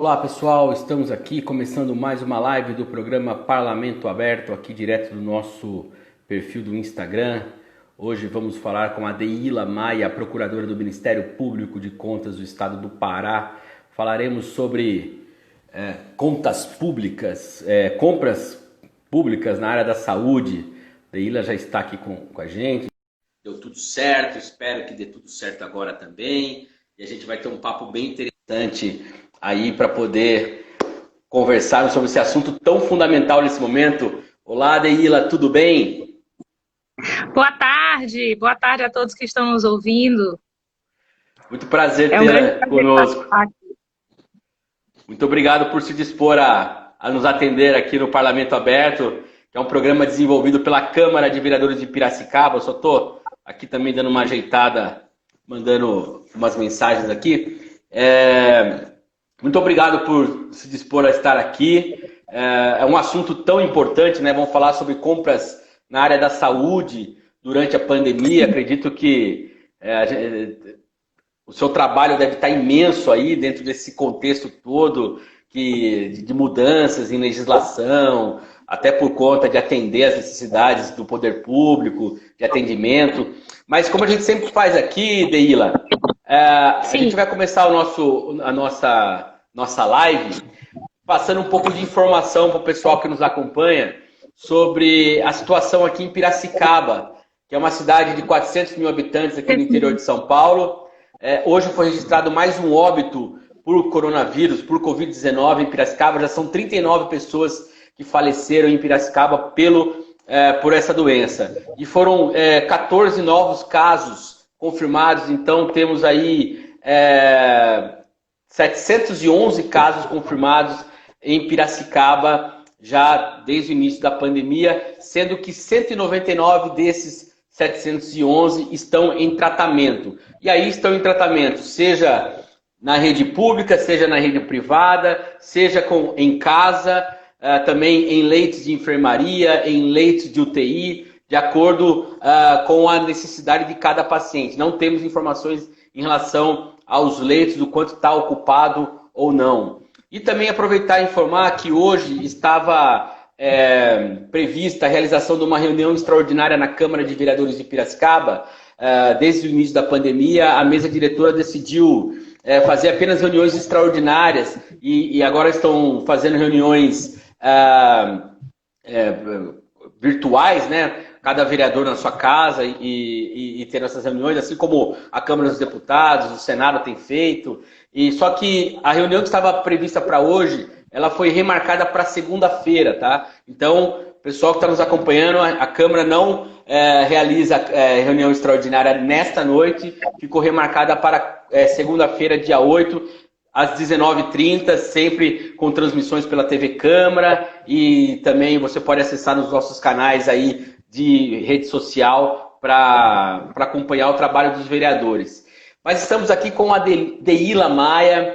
Olá pessoal, estamos aqui começando mais uma live do programa Parlamento Aberto, aqui direto do nosso perfil do Instagram. Hoje vamos falar com a Deila Maia, procuradora do Ministério Público de Contas do Estado do Pará. Falaremos sobre contas públicas, compras públicas na área da saúde. Deila já está aqui com a gente. Deu tudo certo, espero que dê tudo certo agora também. E a gente vai ter um papo bem interessante aí para poder conversar sobre esse assunto tão fundamental nesse momento. Olá, Deila, tudo bem? Boa tarde a todos que estão nos ouvindo. Muito prazer É um grande tê-la prazer conosco. participar aqui. Muito obrigado por se dispor a nos atender aqui no Parlamento Aberto, que é um programa desenvolvido pela Câmara de Vereadores de Piracicaba. Eu só estou aqui também dando uma ajeitada, mandando umas mensagens aqui. Muito obrigado por se dispor a estar aqui. É um assunto tão importante, né? Vamos falar sobre compras na área da saúde durante a pandemia. Acredito que o seu trabalho deve estar imenso aí dentro desse contexto todo de mudanças em legislação, até por conta de atender às necessidades do poder público, de atendimento. Mas como a gente sempre faz aqui, Deila, a gente vai começar a nossa live passando um pouco de informação para o pessoal que nos acompanha sobre a situação aqui em Piracicaba, que é uma cidade de 400 mil habitantes aqui no interior de São Paulo. Hoje foi registrado mais um óbito por coronavírus, por Covid-19 em Piracicaba. Já são 39 pessoas que faleceram em Piracicaba por essa doença. E foram 14 novos casos confirmados. Então temos aí 711 casos confirmados em Piracicaba já desde o início da pandemia, sendo que 199 desses 711 estão em tratamento. E aí estão em tratamento, seja na rede pública, seja na rede privada, seja em casa, também em leitos de enfermaria, em leitos de UTI, de acordo com a necessidade de cada paciente. Não temos informações em relação aos leitos, do quanto está ocupado ou não. E também aproveitar e informar que hoje estava prevista a realização de uma reunião extraordinária na Câmara de Vereadores de Piracicaba. Desde o início da pandemia, a mesa diretora decidiu fazer apenas reuniões extraordinárias e agora estão fazendo reuniões virtuais, né? Cada vereador na sua casa e ter essas reuniões, assim como a Câmara dos Deputados, o Senado tem feito. Só que a reunião que estava prevista para hoje, ela foi remarcada para segunda-feira, tá? Então, pessoal que está nos acompanhando, a Câmara não realiza reunião extraordinária nesta noite, ficou remarcada para segunda-feira, dia 8, às 19h30, sempre com transmissões pela TV Câmara, e também você pode acessar nos nossos canais aí de rede social para acompanhar o trabalho dos vereadores. Mas estamos aqui com a Deila Maia,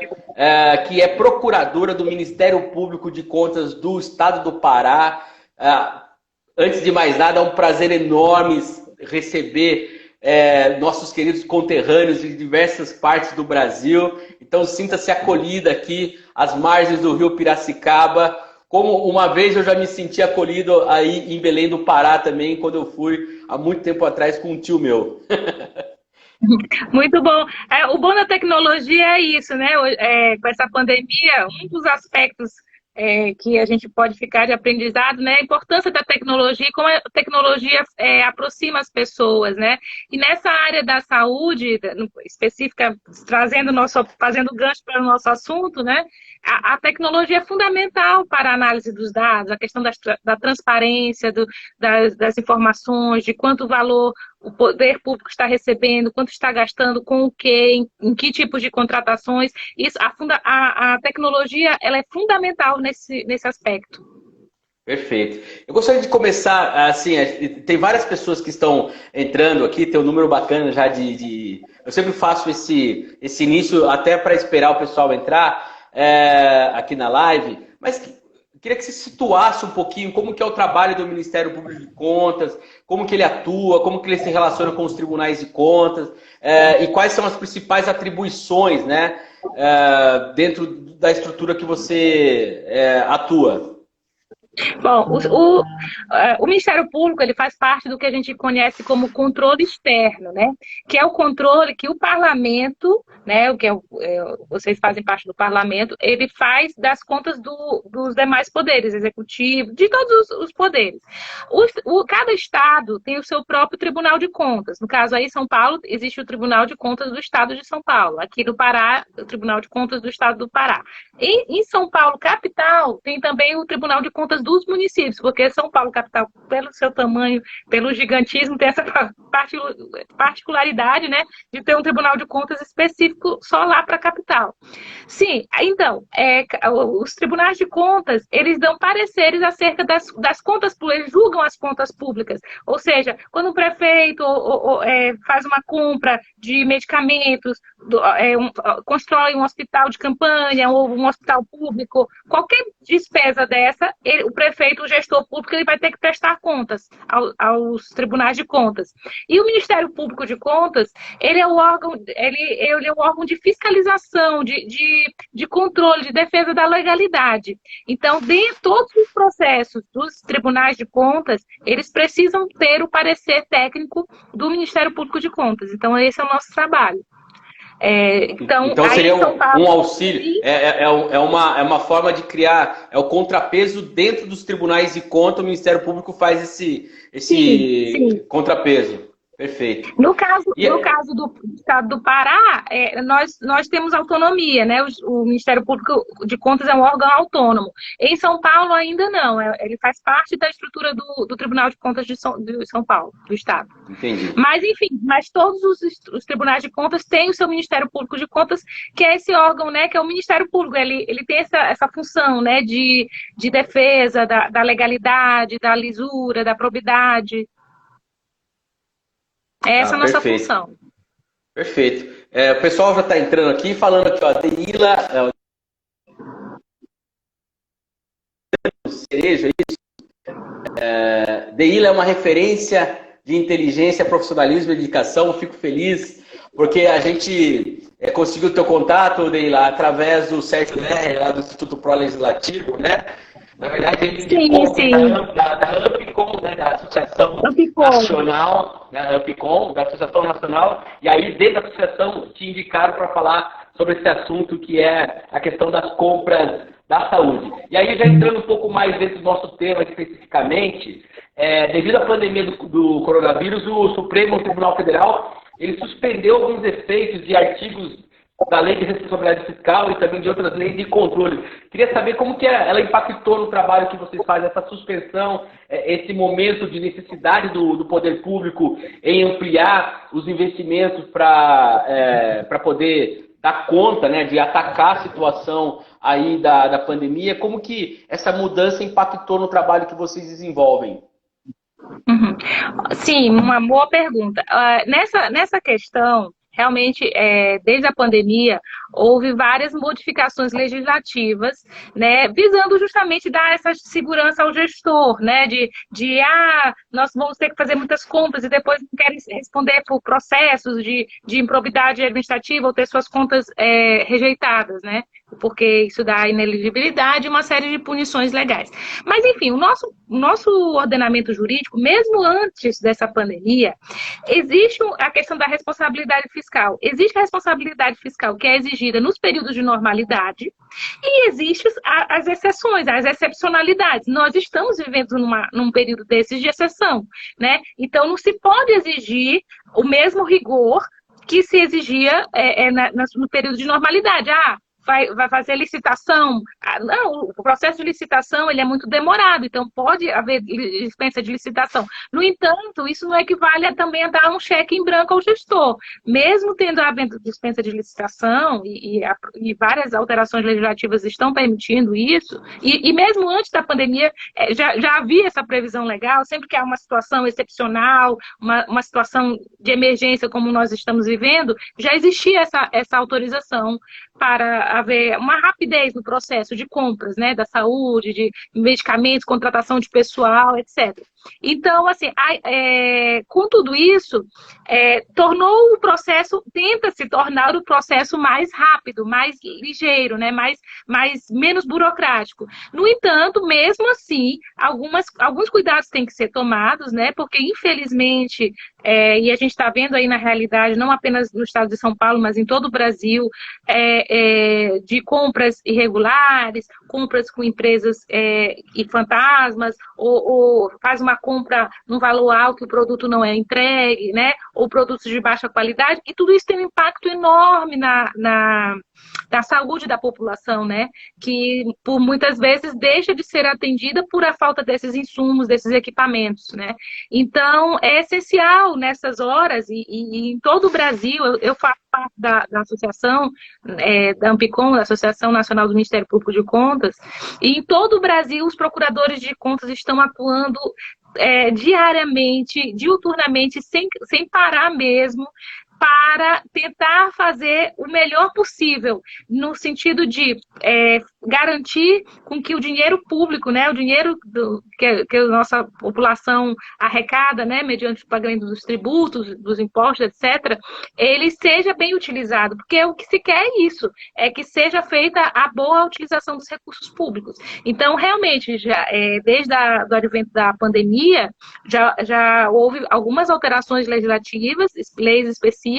que é procuradora do Ministério Público de Contas do Estado do Pará. Antes de mais nada, é um prazer enorme receber nossos queridos conterrâneos de diversas partes do Brasil. Então sinta-se acolhida aqui às margens do rio Piracicaba, como uma vez eu já me senti acolhido aí em Belém do Pará também, quando eu fui há muito tempo atrás com um tio meu. Muito bom. O bom da tecnologia é isso, né? Com essa pandemia, um dos aspectos que a gente pode ficar de aprendizado, né? A importância da tecnologia e como a tecnologia aproxima as pessoas, né? E nessa área da saúde específica, fazendo gancho para o nosso assunto, né? A tecnologia é fundamental para a análise dos dados, a questão da transparência, das informações, de quanto valor o poder público está recebendo, quanto está gastando, com o quê, em que tipos de contratações. Isso, a tecnologia ela é fundamental nesse aspecto. Perfeito. Eu gostaria de começar, assim, tem várias pessoas que estão entrando aqui, tem um número bacana já Eu sempre faço esse início até para esperar o pessoal entrar aqui na live, mas queria que você situasse um pouquinho como que é o trabalho do Ministério Público de Contas, como que ele atua, como que ele se relaciona com os tribunais de contas, e quais são as principais atribuições, né? dentro da estrutura que você atua? Bom, o Ministério Público ele faz parte do que a gente conhece como controle externo, né? Que é o controle que o parlamento, né? Vocês fazem parte do parlamento, ele faz das contas dos demais poderes, executivo, de todos os poderes. Cada estado tem o seu próprio Tribunal de Contas. No caso aí, São Paulo, existe o Tribunal de Contas do Estado de São Paulo. Aqui no Pará, o Tribunal de Contas do Estado do Pará. Em São Paulo, capital, tem também o Tribunal de Contas dos municípios, porque São Paulo, capital, pelo seu tamanho, pelo gigantismo, tem essa particularidade, né, de ter um Tribunal de Contas específico só lá para a capital. Sim, então, os tribunais de contas, eles dão pareceres acerca das contas públicas, eles julgam as contas públicas, ou seja, quando o prefeito faz uma compra de medicamentos, constrói um hospital de campanha ou um hospital público, qualquer despesa dessa, o prefeito, o gestor público, ele vai ter que prestar contas aos tribunais de contas. E o Ministério Público de Contas, ele é o órgão de fiscalização, de controle, de defesa da legalidade. Então, todos os processos dos tribunais de contas, eles precisam ter o parecer técnico do Ministério Público de Contas. Então, esse é o nosso trabalho. Então seria um auxílio, é uma forma de criar, o contrapeso dentro dos tribunais de conta, o Ministério Público faz esse contrapeso. Perfeito. No caso do Estado do Pará, nós temos autonomia, né? O Ministério Público de Contas é um órgão autônomo. Em São Paulo ainda não, ele faz parte da estrutura do Tribunal de Contas de São Paulo, do Estado. Entendi. Mas, enfim, todos os tribunais de contas têm o seu Ministério Público de Contas, que é esse órgão, né? Que é o Ministério Público. Ele tem essa função, né? De defesa da legalidade, da lisura, da probidade. Essa é a nossa função. Perfeito. O pessoal já está entrando aqui, falando aqui, ó, Deila Cereja, isso. Deila é uma referência de inteligência, profissionalismo e dedicação. Fico feliz porque a gente conseguiu o teu contato, Deila, através do Sérgio Lerner, lá do Instituto Pro Legislativo, né? Na verdade, ele da AMPCOM, né, da Associação Nacional, né, AMPCOM, da Associação Nacional, e aí dentro da associação te indicaram para falar sobre esse assunto que é a questão das compras da saúde. E aí, já entrando um pouco mais dentro do nosso tema especificamente, devido à pandemia do coronavírus, o Supremo Tribunal Federal, ele suspendeu alguns efeitos de artigos da Lei de Responsabilidade Fiscal e também de outras leis de controle. Queria saber como que ela impactou no trabalho que vocês fazem, essa suspensão, esse momento de necessidade do poder público em ampliar os investimentos para poder dar conta, né, de atacar a situação aí da pandemia. Como que essa mudança impactou no trabalho que vocês desenvolvem? Uhum. Sim, uma boa pergunta. Nessa questão, realmente, desde a pandemia, houve várias modificações legislativas, né, visando justamente dar essa segurança ao gestor, né, nós vamos ter que fazer muitas compras e depois não querem responder por processos de improbidade administrativa ou ter suas contas rejeitadas, né, porque isso dá inelegibilidade e uma série de punições legais. Mas, enfim, o nosso ordenamento jurídico, mesmo antes dessa pandemia, existe a questão da responsabilidade fiscal. Existe a responsabilidade fiscal que é exigida nos períodos de normalidade e existem as exceções, as excepcionalidades. Nós estamos vivendo num período desses de exceção, né? Então, não se pode exigir o mesmo rigor que se exigia no período de normalidade. Vai fazer licitação. Não, o processo de licitação ele é muito demorado, então pode haver dispensa de licitação. No entanto, isso não equivale também a dar um cheque em branco ao gestor. Mesmo tendo havido dispensa de licitação e várias alterações legislativas estão permitindo isso, e mesmo antes da pandemia já havia essa previsão legal, sempre que há uma situação excepcional, uma situação de emergência como nós estamos vivendo, já existia essa autorização para haver uma rapidez no processo de compras, né, da saúde, de medicamentos, contratação de pessoal, etc. Então, assim, com tudo isso, tornou o processo, tenta se tornar o processo mais rápido, mais ligeiro, né? Menos burocrático. No entanto, mesmo assim, alguns cuidados têm que ser tomados, né? Porque, infelizmente, e a gente está vendo aí na realidade, não apenas no estado de São Paulo, mas em todo o Brasil, de compras irregulares, compras com empresas e fantasmas, ou faz uma compra num valor alto e o produto não é entregue, né? Ou produtos de baixa qualidade, e tudo isso tem um impacto enorme na saúde da população, né? Que por muitas vezes deixa de ser atendida por a falta desses insumos, desses equipamentos, né? Então, é essencial nessas horas, e em todo o Brasil, eu faço parte da associação, da Ampicom, da Associação Nacional do Ministério Público de Contas, e em todo o Brasil os procuradores de contas estão atuando diariamente, diuturnamente, sem parar mesmo, para tentar fazer o melhor possível, no sentido de garantir com que o dinheiro público, né, o dinheiro que a nossa população arrecada, né, mediante o pagamento dos tributos, dos impostos, etc., ele seja bem utilizado, porque o que se quer é isso, é que seja feita a boa utilização dos recursos públicos. Então, realmente, desde o advento da pandemia, já houve algumas alterações legislativas, leis específicas,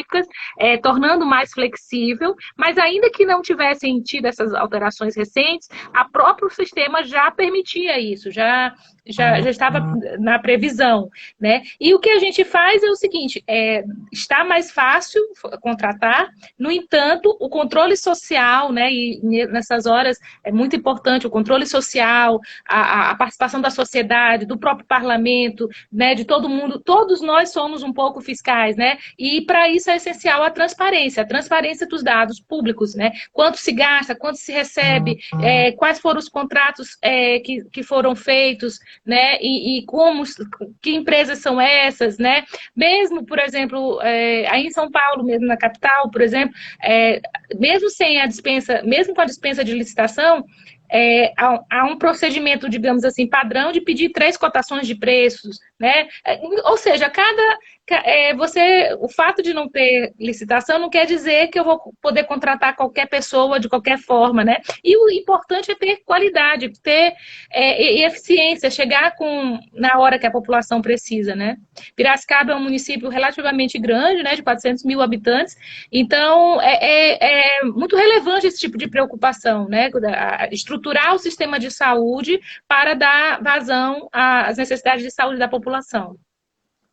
tornando mais flexível, mas ainda que não tivessem tido essas alterações recentes, o próprio sistema já permitia isso, já estava na previsão, né? E o que a gente faz é o seguinte, está mais fácil contratar, no entanto, o controle social, né, e nessas horas é muito importante o controle social, a participação da sociedade, do próprio parlamento, né, de todo mundo, todos nós somos um pouco fiscais, né? E para isso é essencial a transparência dos dados públicos, né? Quanto se gasta, quanto se recebe, quais foram os contratos que foram feitos, né? E que empresas são essas, né? Mesmo, por exemplo, aí em São Paulo, mesmo na capital, por exemplo, mesmo sem a dispensa, mesmo com a dispensa de licitação, há um procedimento, digamos assim, padrão de pedir 3 cotações de preços, né? Ou seja, o fato de não ter licitação não quer dizer que eu vou poder contratar qualquer pessoa de qualquer forma, né? E o importante é ter qualidade, ter eficiência, chegar na hora que a população precisa, né? Piracicaba é um município relativamente grande, né? De 400 mil habitantes, então é muito relevante esse tipo de preocupação, né? Estruturar o sistema de saúde para dar vazão às necessidades de saúde da população.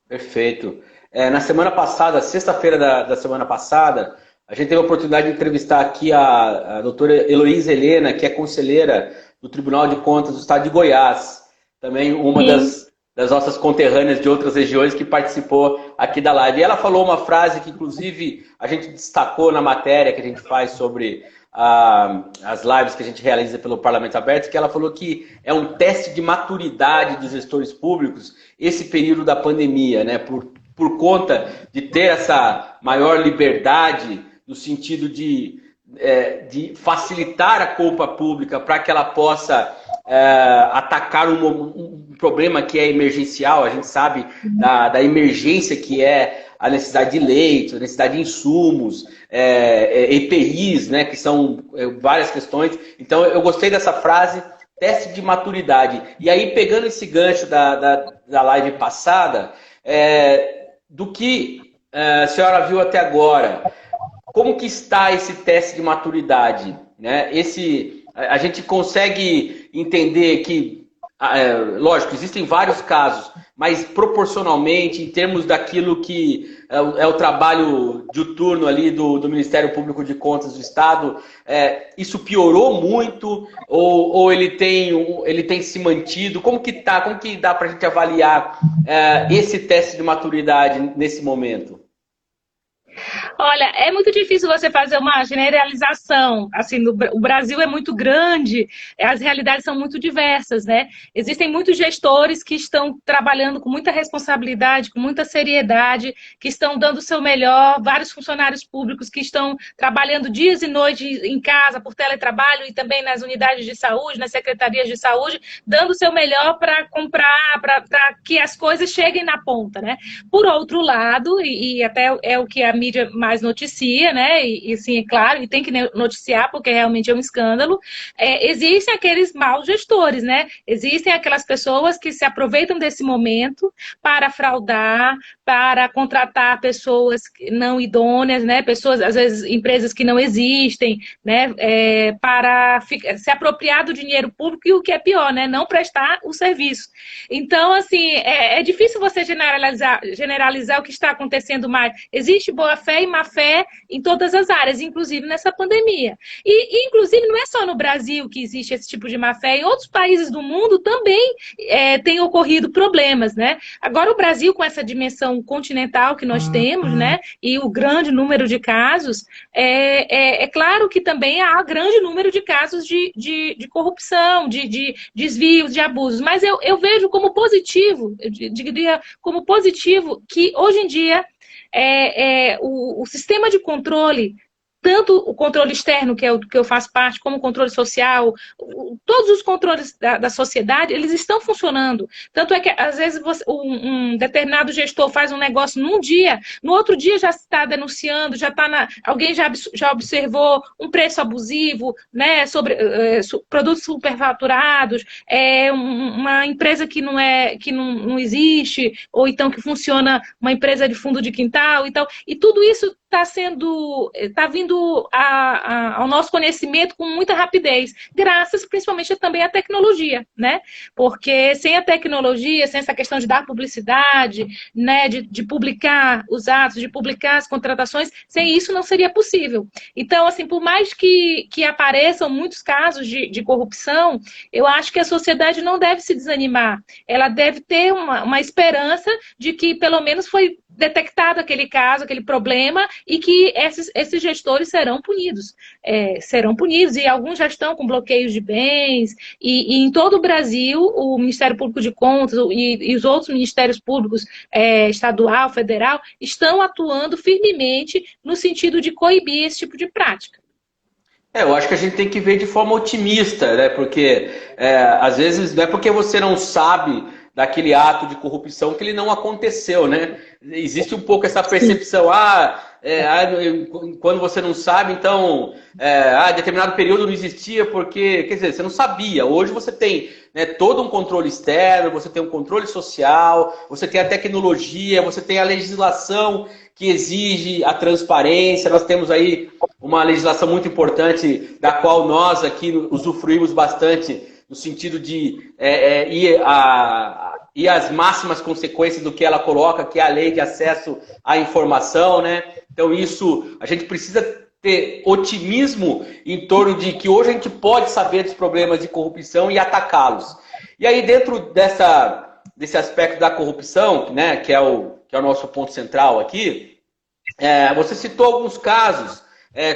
Perfeito. Na semana passada, sexta-feira da semana passada, a gente teve a oportunidade de entrevistar aqui a doutora Heloísa Helena, que é conselheira do Tribunal de Contas do Estado de Goiás. Também uma das nossas conterrâneas de outras regiões que participou aqui da live. E ela falou uma frase que, inclusive, a gente destacou na matéria que a gente faz sobre as lives que a gente realiza pelo Parlamento Aberto, que ela falou que é um teste de maturidade dos gestores públicos esse período da pandemia, né? Por conta de ter essa maior liberdade no sentido de facilitar a culpa pública para que ela possa atacar um problema que é emergencial. A gente sabe da emergência que é a necessidade de leitos, a necessidade de insumos, EPIs, né, que são várias questões. Então, eu gostei dessa frase, teste de maturidade. E aí, pegando esse gancho da live passada, do que a senhora viu até agora, como que está esse teste de maturidade, né? A gente consegue entender que, lógico, existem vários casos, mas proporcionalmente, em termos daquilo que é o trabalho diuturno ali do Ministério Público de Contas do Estado, isso piorou muito ou ele tem se mantido? Como que dá para a gente avaliar esse teste de maturidade nesse momento? Olha, é muito difícil você fazer uma generalização. Assim, o Brasil é muito grande, as realidades são muito diversas, né? Existem muitos gestores que estão trabalhando com muita responsabilidade, com muita seriedade, que estão dando o seu melhor, vários funcionários públicos que estão trabalhando dias e noites em casa, por teletrabalho e também nas unidades de saúde, nas secretarias de saúde, dando o seu melhor para comprar, para que as coisas cheguem na ponta, né? Por outro lado, e até é o que a mídia mais noticia, né? E sim, é claro, e tem que noticiar, porque realmente é um escândalo. Existem aqueles maus gestores, né? Existem aquelas pessoas que se aproveitam desse momento para fraudar, para contratar pessoas não idôneas, né? Pessoas, às vezes, empresas que não existem, né? Para se apropriar do dinheiro público e o que é pior, né? Não prestar o serviço. Então, assim, é difícil você generalizar o que está acontecendo mais. Existe boa fé e má fé em todas as áreas, inclusive nessa pandemia. E inclusive, não é só no Brasil que existe esse tipo de má fé, em outros países do mundo também tem ocorrido problemas, né? Agora, o Brasil, com essa dimensão continental que nós temos, né, e o grande número de casos, é claro que também há grande número de casos de corrupção, de desvios, de abusos, mas eu vejo como positivo, eu diria como positivo, que hoje em dia o sistema de controle, tanto o controle externo, que é o que eu faço parte, como o controle social, todos os controles da sociedade, eles estão funcionando. Tanto é que, às vezes, um determinado gestor faz um negócio num dia, no outro dia já está denunciando, alguém já observou um preço abusivo, né, sobre produtos superfaturados, uma empresa que não existe, ou então que funciona uma empresa de fundo de quintal e tal. E tudo isso está vindo ao nosso conhecimento com muita rapidez, graças principalmente também à tecnologia, né? Porque sem a tecnologia, sem essa questão de dar publicidade, né, de publicar os atos, de publicar as contratações, sem isso não seria possível. Então, assim, por mais que apareçam muitos casos de corrupção, eu acho que a sociedade não deve se desanimar. Ela deve ter uma esperança de que, pelo menos, foi detectado aquele caso, aquele problema, e que esses gestores serão punidos. Serão punidos, e alguns já estão com bloqueios de bens, e em todo o Brasil, o Ministério Público de Contas e os outros ministérios públicos, estadual, federal, estão atuando firmemente no sentido de coibir esse tipo de prática. Eu acho que a gente tem que ver de forma otimista, né? Porque às vezes não é porque você não sabe daquele ato de corrupção que ele não aconteceu, né? Existe um pouco essa percepção, quando você não sabe, então, determinado período não existia porque, quer dizer, você não sabia. Hoje você tem, né, todo um controle externo, você tem um controle social, você tem a tecnologia, você tem a legislação que exige a transparência. Nós temos aí uma legislação muito importante, da qual nós aqui usufruímos bastante, no sentido de ir às máximas consequências do que ela coloca, que é a lei de acesso à informação, né? Então isso, a gente precisa ter otimismo em torno de que hoje a gente pode saber dos problemas de corrupção e atacá-los. E aí, dentro desse aspecto da corrupção, né, que é o nosso ponto central aqui, você citou alguns casos,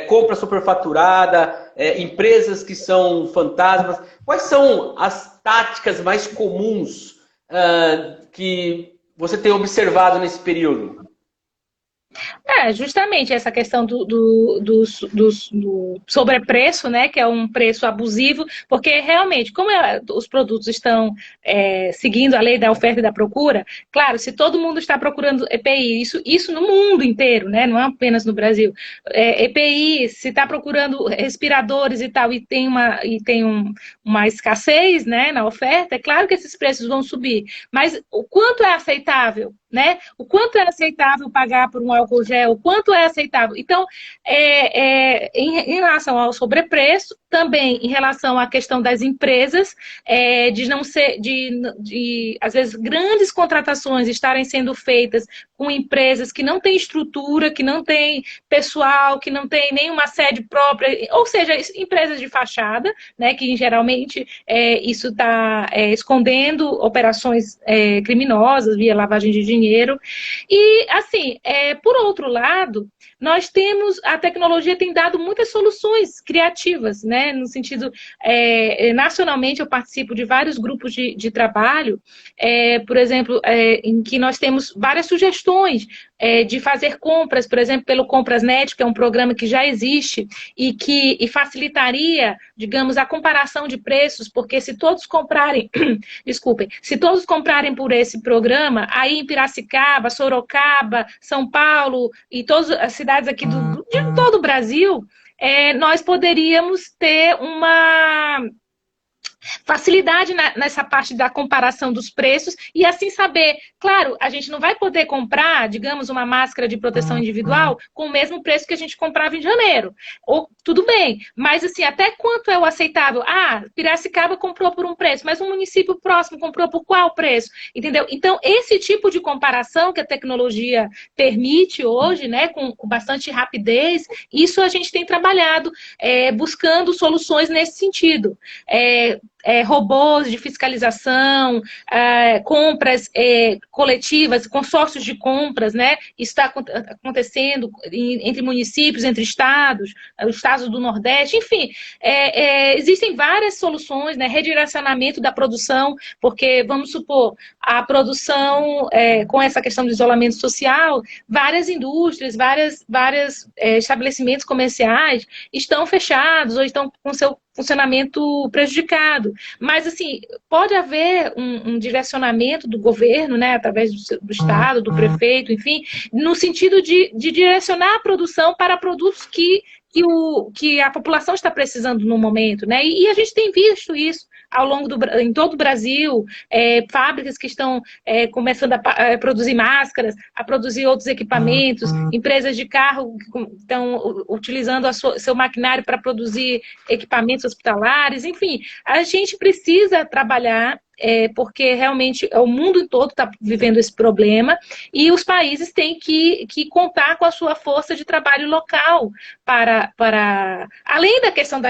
compra superfaturada, empresas que são fantasmas. Quais são as táticas mais comuns que você tem observado nesse período? Justamente essa questão do sobrepreço, né, que é um preço abusivo, porque realmente, como os produtos estão seguindo a lei da oferta e da procura, claro, se todo mundo está procurando EPI, isso no mundo inteiro, né, não é apenas no Brasil, EPI, se está procurando respiradores e tal, e tem uma escassez, né, na oferta, é claro que esses preços vão subir, mas o quanto é aceitável? Né? O quanto é aceitável pagar por um álcool gel, o quanto é aceitável. Então, em relação ao sobrepreço, também em relação à questão das empresas, de não ser, às vezes, grandes contratações estarem sendo feitas com empresas que não têm estrutura, que não têm pessoal, que não têm nenhuma sede própria, ou seja, empresas de fachada, né, que geralmente isso está escondendo operações criminosas via lavagem de dinheiro. E, assim, por outro lado, nós temos, a tecnologia tem dado muitas soluções criativas, né? No sentido, nacionalmente eu participo de vários grupos de trabalho, por exemplo, em que nós temos várias sugestões de fazer compras, por exemplo, pelo Comprasnet, que é um programa que já existe e que facilitaria, digamos, a comparação de preços, porque se todos comprarem, desculpem, se todos comprarem por esse programa, aí em Piracicaba, Sorocaba, São Paulo e todas as cidades aqui de todo o Brasil, nós poderíamos ter uma facilidade nessa parte da comparação dos preços e assim saber, claro, a gente não vai poder comprar, digamos, uma máscara de proteção individual com o mesmo preço que a gente comprava em janeiro. Ou, tudo bem, mas assim, até quanto é o aceitável? Piracicaba comprou por um preço, mas um município próximo comprou por qual preço? Entendeu? Então, esse tipo de comparação que a tecnologia permite hoje, né, com bastante rapidez, isso a gente tem trabalhado buscando soluções nesse sentido. Robôs de fiscalização, compras coletivas, consórcios de compras, né? Isso está acontecendo entre municípios, entre estados, os estados do Nordeste, enfim, existem várias soluções, né? Redirecionamento da produção, porque, vamos supor, a produção, com essa questão do isolamento social, várias indústrias, vários estabelecimentos comerciais estão fechados ou estão com seu funcionamento prejudicado. Mas, assim, pode haver um direcionamento do governo, né, através do Estado, do prefeito, enfim, no sentido de direcionar a produção para produtos que a população está precisando no momento, né? E a gente tem visto isso ao longo em todo o Brasil, fábricas que estão começando a produzir máscaras, a produzir outros equipamentos, empresas de carro que estão utilizando seu maquinário para produzir equipamentos hospitalares, enfim, a gente precisa trabalhar porque realmente o mundo todo está vivendo esse problema e os países têm que contar com a sua força de trabalho local para além da questão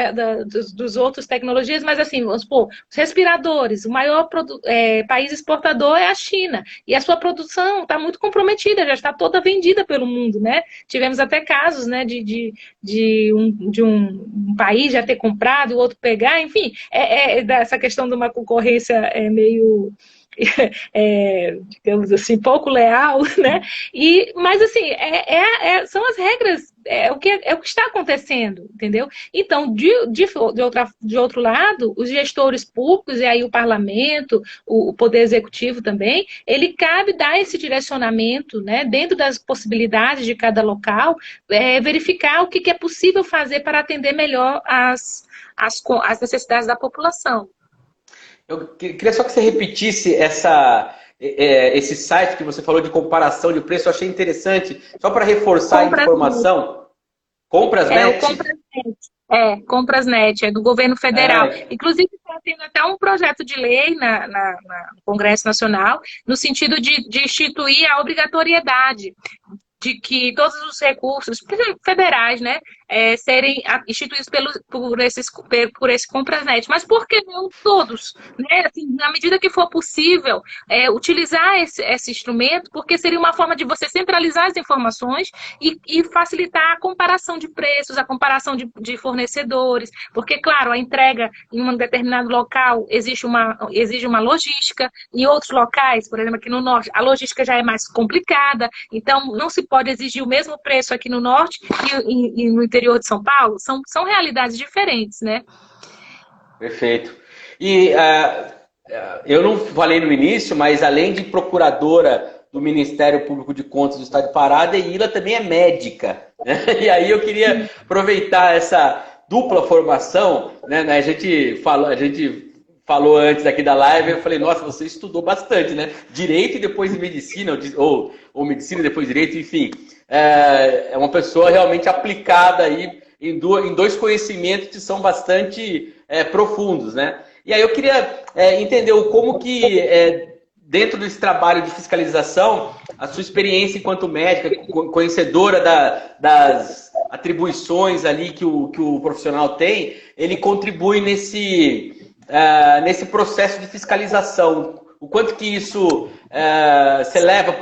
dos outros tecnologias, mas assim, vamos supor, os respiradores, o maior país exportador é a China e a sua produção está muito comprometida, já está toda vendida pelo mundo, né? Tivemos até casos, né, de um país já ter comprado e o outro pegar, enfim, dessa questão de uma concorrência meio, digamos assim, pouco leal, né? Mas assim, são as regras, o que está acontecendo, entendeu? Então, de outro lado, os gestores públicos, e aí o parlamento, o poder executivo também, ele cabe dar esse direcionamento, né, dentro das possibilidades de cada local, verificar o que é possível fazer para atender melhor as necessidades da população. Eu queria só que você repetisse esse site que você falou de comparação de preço, eu achei interessante, só para reforçar a informação. Comprasnet? Comprasnet, é do governo federal. Inclusive, está tendo até um projeto de lei no Congresso Nacional, no sentido de instituir a obrigatoriedade de que todos os recursos federais, né, serem instituídos por esse Comprasnet. Mas por que não todos? Né? Assim, na medida que for possível, utilizar esse instrumento, porque seria uma forma de você centralizar as informações e facilitar a comparação de preços, a comparação de fornecedores, porque, claro, a entrega em um determinado local exige uma logística, em outros locais, por exemplo, aqui no Norte, a logística já é mais complicada, então não se pode exigir o mesmo preço aqui no Norte e no interior de São Paulo. São realidades diferentes, né? Perfeito. E eu não falei no início, mas além de procuradora do Ministério Público de Contas do Estado de Pará, a Deila também é médica, né? E aí eu queria aproveitar essa dupla formação, né? A gente falou antes aqui da live, eu falei, nossa, você estudou bastante, né? Direito e depois medicina, ou medicina e depois direito, enfim. É uma pessoa realmente aplicada aí em dois conhecimentos que são bastante profundos, né? E aí eu queria entender como que, dentro desse trabalho de fiscalização, a sua experiência enquanto médica, conhecedora das atribuições ali que o profissional tem, ele contribui nesse processo de fiscalização. O quanto que isso você leva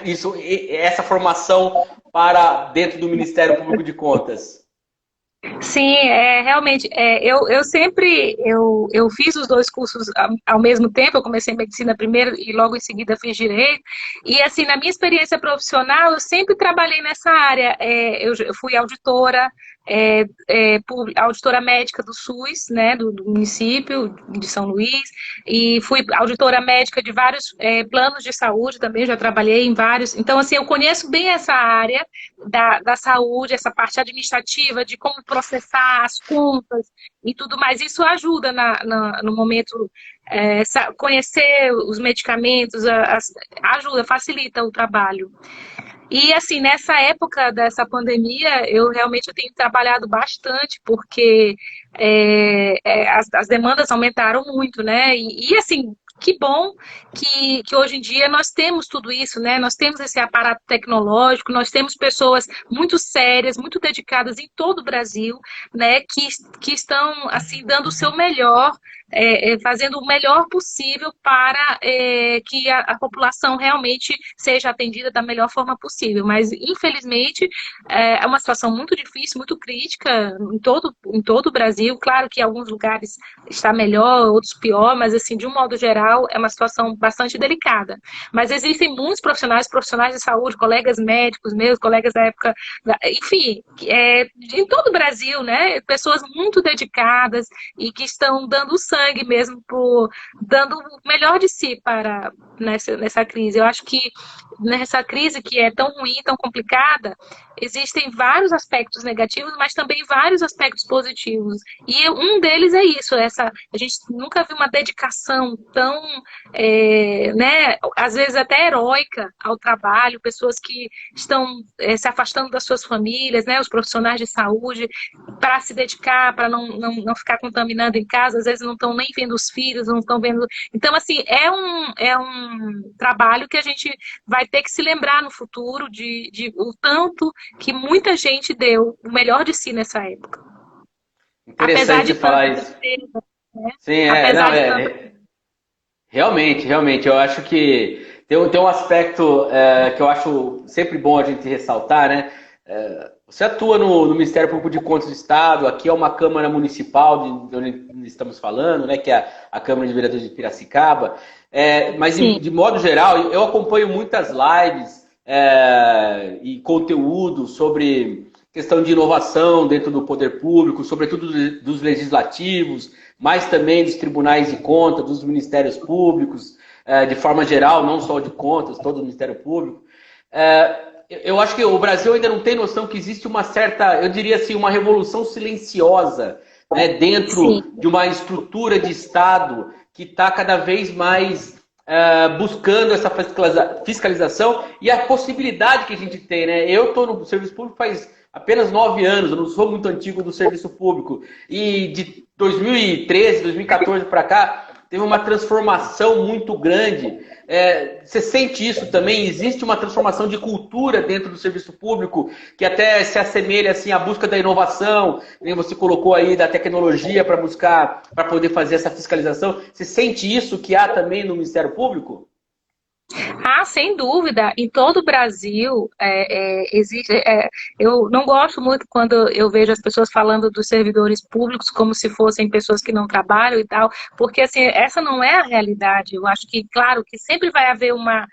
essa formação para dentro do Ministério Público de Contas? Sim, realmente, eu fiz os dois cursos ao mesmo tempo. Eu comecei medicina primeiro e logo em seguida fiz direito, e assim, na minha experiência profissional, eu sempre trabalhei nessa área. Eu fui auditora, auditora médica do SUS, né, do município de São Luís, e fui auditora médica de vários planos de saúde também, já trabalhei em vários. Então, assim, eu conheço bem essa área da saúde, essa parte administrativa, de como processar as contas e tudo mais. Isso ajuda no momento, conhecer os medicamentos, ajuda, facilita o trabalho. E, assim, nessa época dessa pandemia, eu realmente tenho trabalhado bastante, porque as demandas aumentaram muito, né? E assim, que bom que hoje em dia nós temos tudo isso, né? Nós temos esse aparato tecnológico, nós temos pessoas muito sérias, muito dedicadas em todo o Brasil, né? Que estão, assim, dando o seu melhor, fazendo o melhor possível para que a população realmente seja atendida da melhor forma possível. Mas, infelizmente, é uma situação muito difícil, muito crítica em todo o Brasil. Claro que em alguns lugares está melhor, outros pior, mas, assim, de um modo geral, é uma situação bastante delicada. Mas existem muitos profissionais de saúde, colegas médicos meus, colegas da época, enfim, em todo o Brasil, né? Pessoas muito dedicadas e que estão dando sangue mesmo, dando o melhor de si nessa crise. Eu acho que nessa crise que é tão ruim, tão complicada, existem vários aspectos negativos, mas também vários aspectos positivos. E um deles é isso, a gente nunca viu uma dedicação tão, né, às vezes até heróica ao trabalho, pessoas que estão se afastando das suas famílias, né, os profissionais de saúde, para se dedicar, para não ficar contaminando em casa, às vezes não estão nem vendo os filhos, não estão vendo. Então, assim, é um trabalho que a gente vai ter que se lembrar no futuro de o tanto que muita gente deu o melhor de si nessa época. Interessante de falar isso. Né? Sim, realmente, eu acho que tem um aspecto que eu acho sempre bom a gente ressaltar, né? Você atua no Ministério Público de Contas do Estado, aqui é uma Câmara Municipal de onde estamos falando, né? Que é a Câmara de Vereadores de Piracicaba. Mas, de modo geral, eu acompanho muitas lives e conteúdo sobre questão de inovação dentro do poder público, sobretudo dos legislativos, mas também dos tribunais de contas, dos ministérios públicos, de forma geral, não só de contas, todo o Ministério Público. Eu acho que o Brasil ainda não tem noção que existe uma certa, eu diria assim, uma revolução silenciosa, né, dentro de uma estrutura de Estado que está cada vez mais buscando essa fiscalização e a possibilidade que a gente tem, né? Eu estou no serviço público faz apenas 9 anos, eu não sou muito antigo do serviço público. E de 2013, 2014 para cá, teve uma transformação muito grande. Você sente isso também? Existe uma transformação de cultura dentro do serviço público que até se assemelha assim, à busca da inovação, nem você colocou aí da tecnologia para buscar, para poder fazer essa fiscalização. Você sente isso que há também no Ministério Público? Sem dúvida. Em todo o Brasil existe. Eu não gosto muito quando eu vejo as pessoas falando dos servidores públicos como se fossem pessoas que não trabalham e tal, porque assim, essa não é a realidade. Eu acho que, claro, que sempre vai haver uma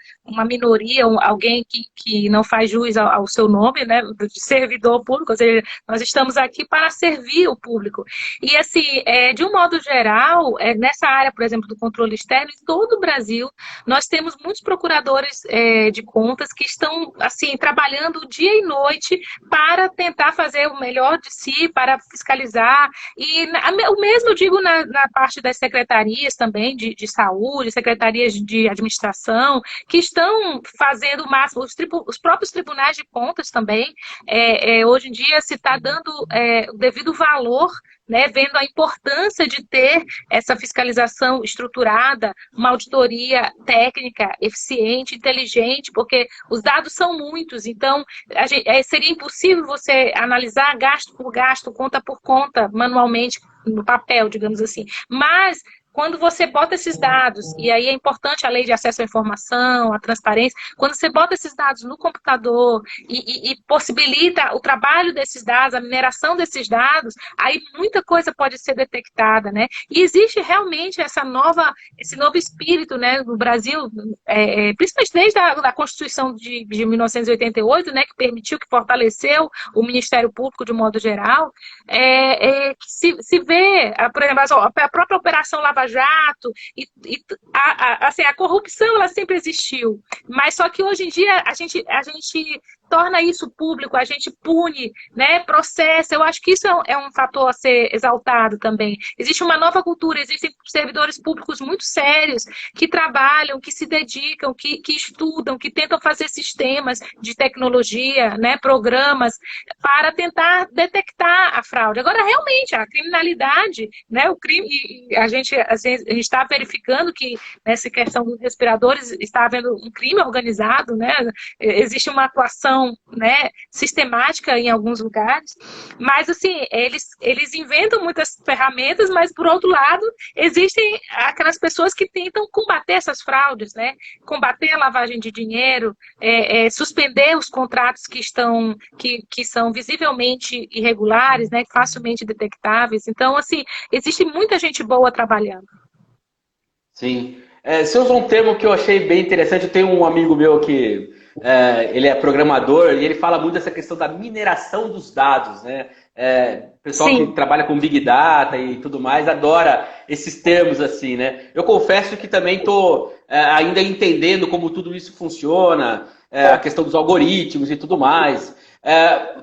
minoria, alguém que não faz jus ao seu nome, né, de servidor público, ou seja, nós estamos aqui para servir o público. E assim, de um modo geral, nessa área, por exemplo, do controle externo, em todo o Brasil, nós temos muitos procuradores de contas que estão assim trabalhando dia e noite para tentar fazer o melhor de si, para fiscalizar. E o mesmo eu digo na parte das secretarias também de saúde, secretarias de administração, que estão fazendo o máximo. Os próprios tribunais de contas também, hoje em dia se está dando o devido valor, né, vendo a importância de ter essa fiscalização estruturada, uma auditoria técnica, eficiente, inteligente, porque os dados são muitos, então seria impossível você analisar gasto por gasto, conta por conta, manualmente, no papel, digamos assim. Mas quando você bota esses dados, e aí é importante a lei de acesso à informação, a transparência, quando você bota esses dados no computador e possibilita o trabalho desses dados, a mineração desses dados, aí muita coisa pode ser detectada, né? E existe realmente esse novo espírito, né, no Brasil, principalmente desde a Constituição de 1988, né, que permitiu, que fortaleceu o Ministério Público de modo geral, que se vê, por exemplo, a própria Operação Lava Jato, assim, a corrupção ela sempre existiu, mas só que hoje em dia a gente torna isso público, a gente pune, né, processa. Eu acho que isso é um fator a ser exaltado também. Existe uma nova cultura, existem servidores públicos muito sérios que trabalham, que se dedicam, que estudam, que tentam fazer sistemas de tecnologia, né, programas para tentar detectar a fraude. Agora, realmente, a criminalidade, né, o crime, a gente está verificando que nessa questão dos respiradores está havendo um crime organizado, né, existe uma atuação, né, sistemática em alguns lugares, mas assim, eles inventam muitas ferramentas, mas por outro lado, existem aquelas pessoas que tentam combater essas fraudes, né, combater a lavagem de dinheiro, suspender os contratos que são visivelmente irregulares, né, facilmente detectáveis. Então, assim, existe muita gente boa trabalhando. Sim. Você usou um termo que eu achei bem interessante. Eu tenho um amigo meu que ele é programador e ele fala muito dessa questão da mineração dos dados, né? Pessoal Sim. que trabalha com Big Data e tudo mais adora esses termos assim, né? Eu confesso que também estou ainda entendendo como tudo isso funciona, a questão dos algoritmos e tudo mais.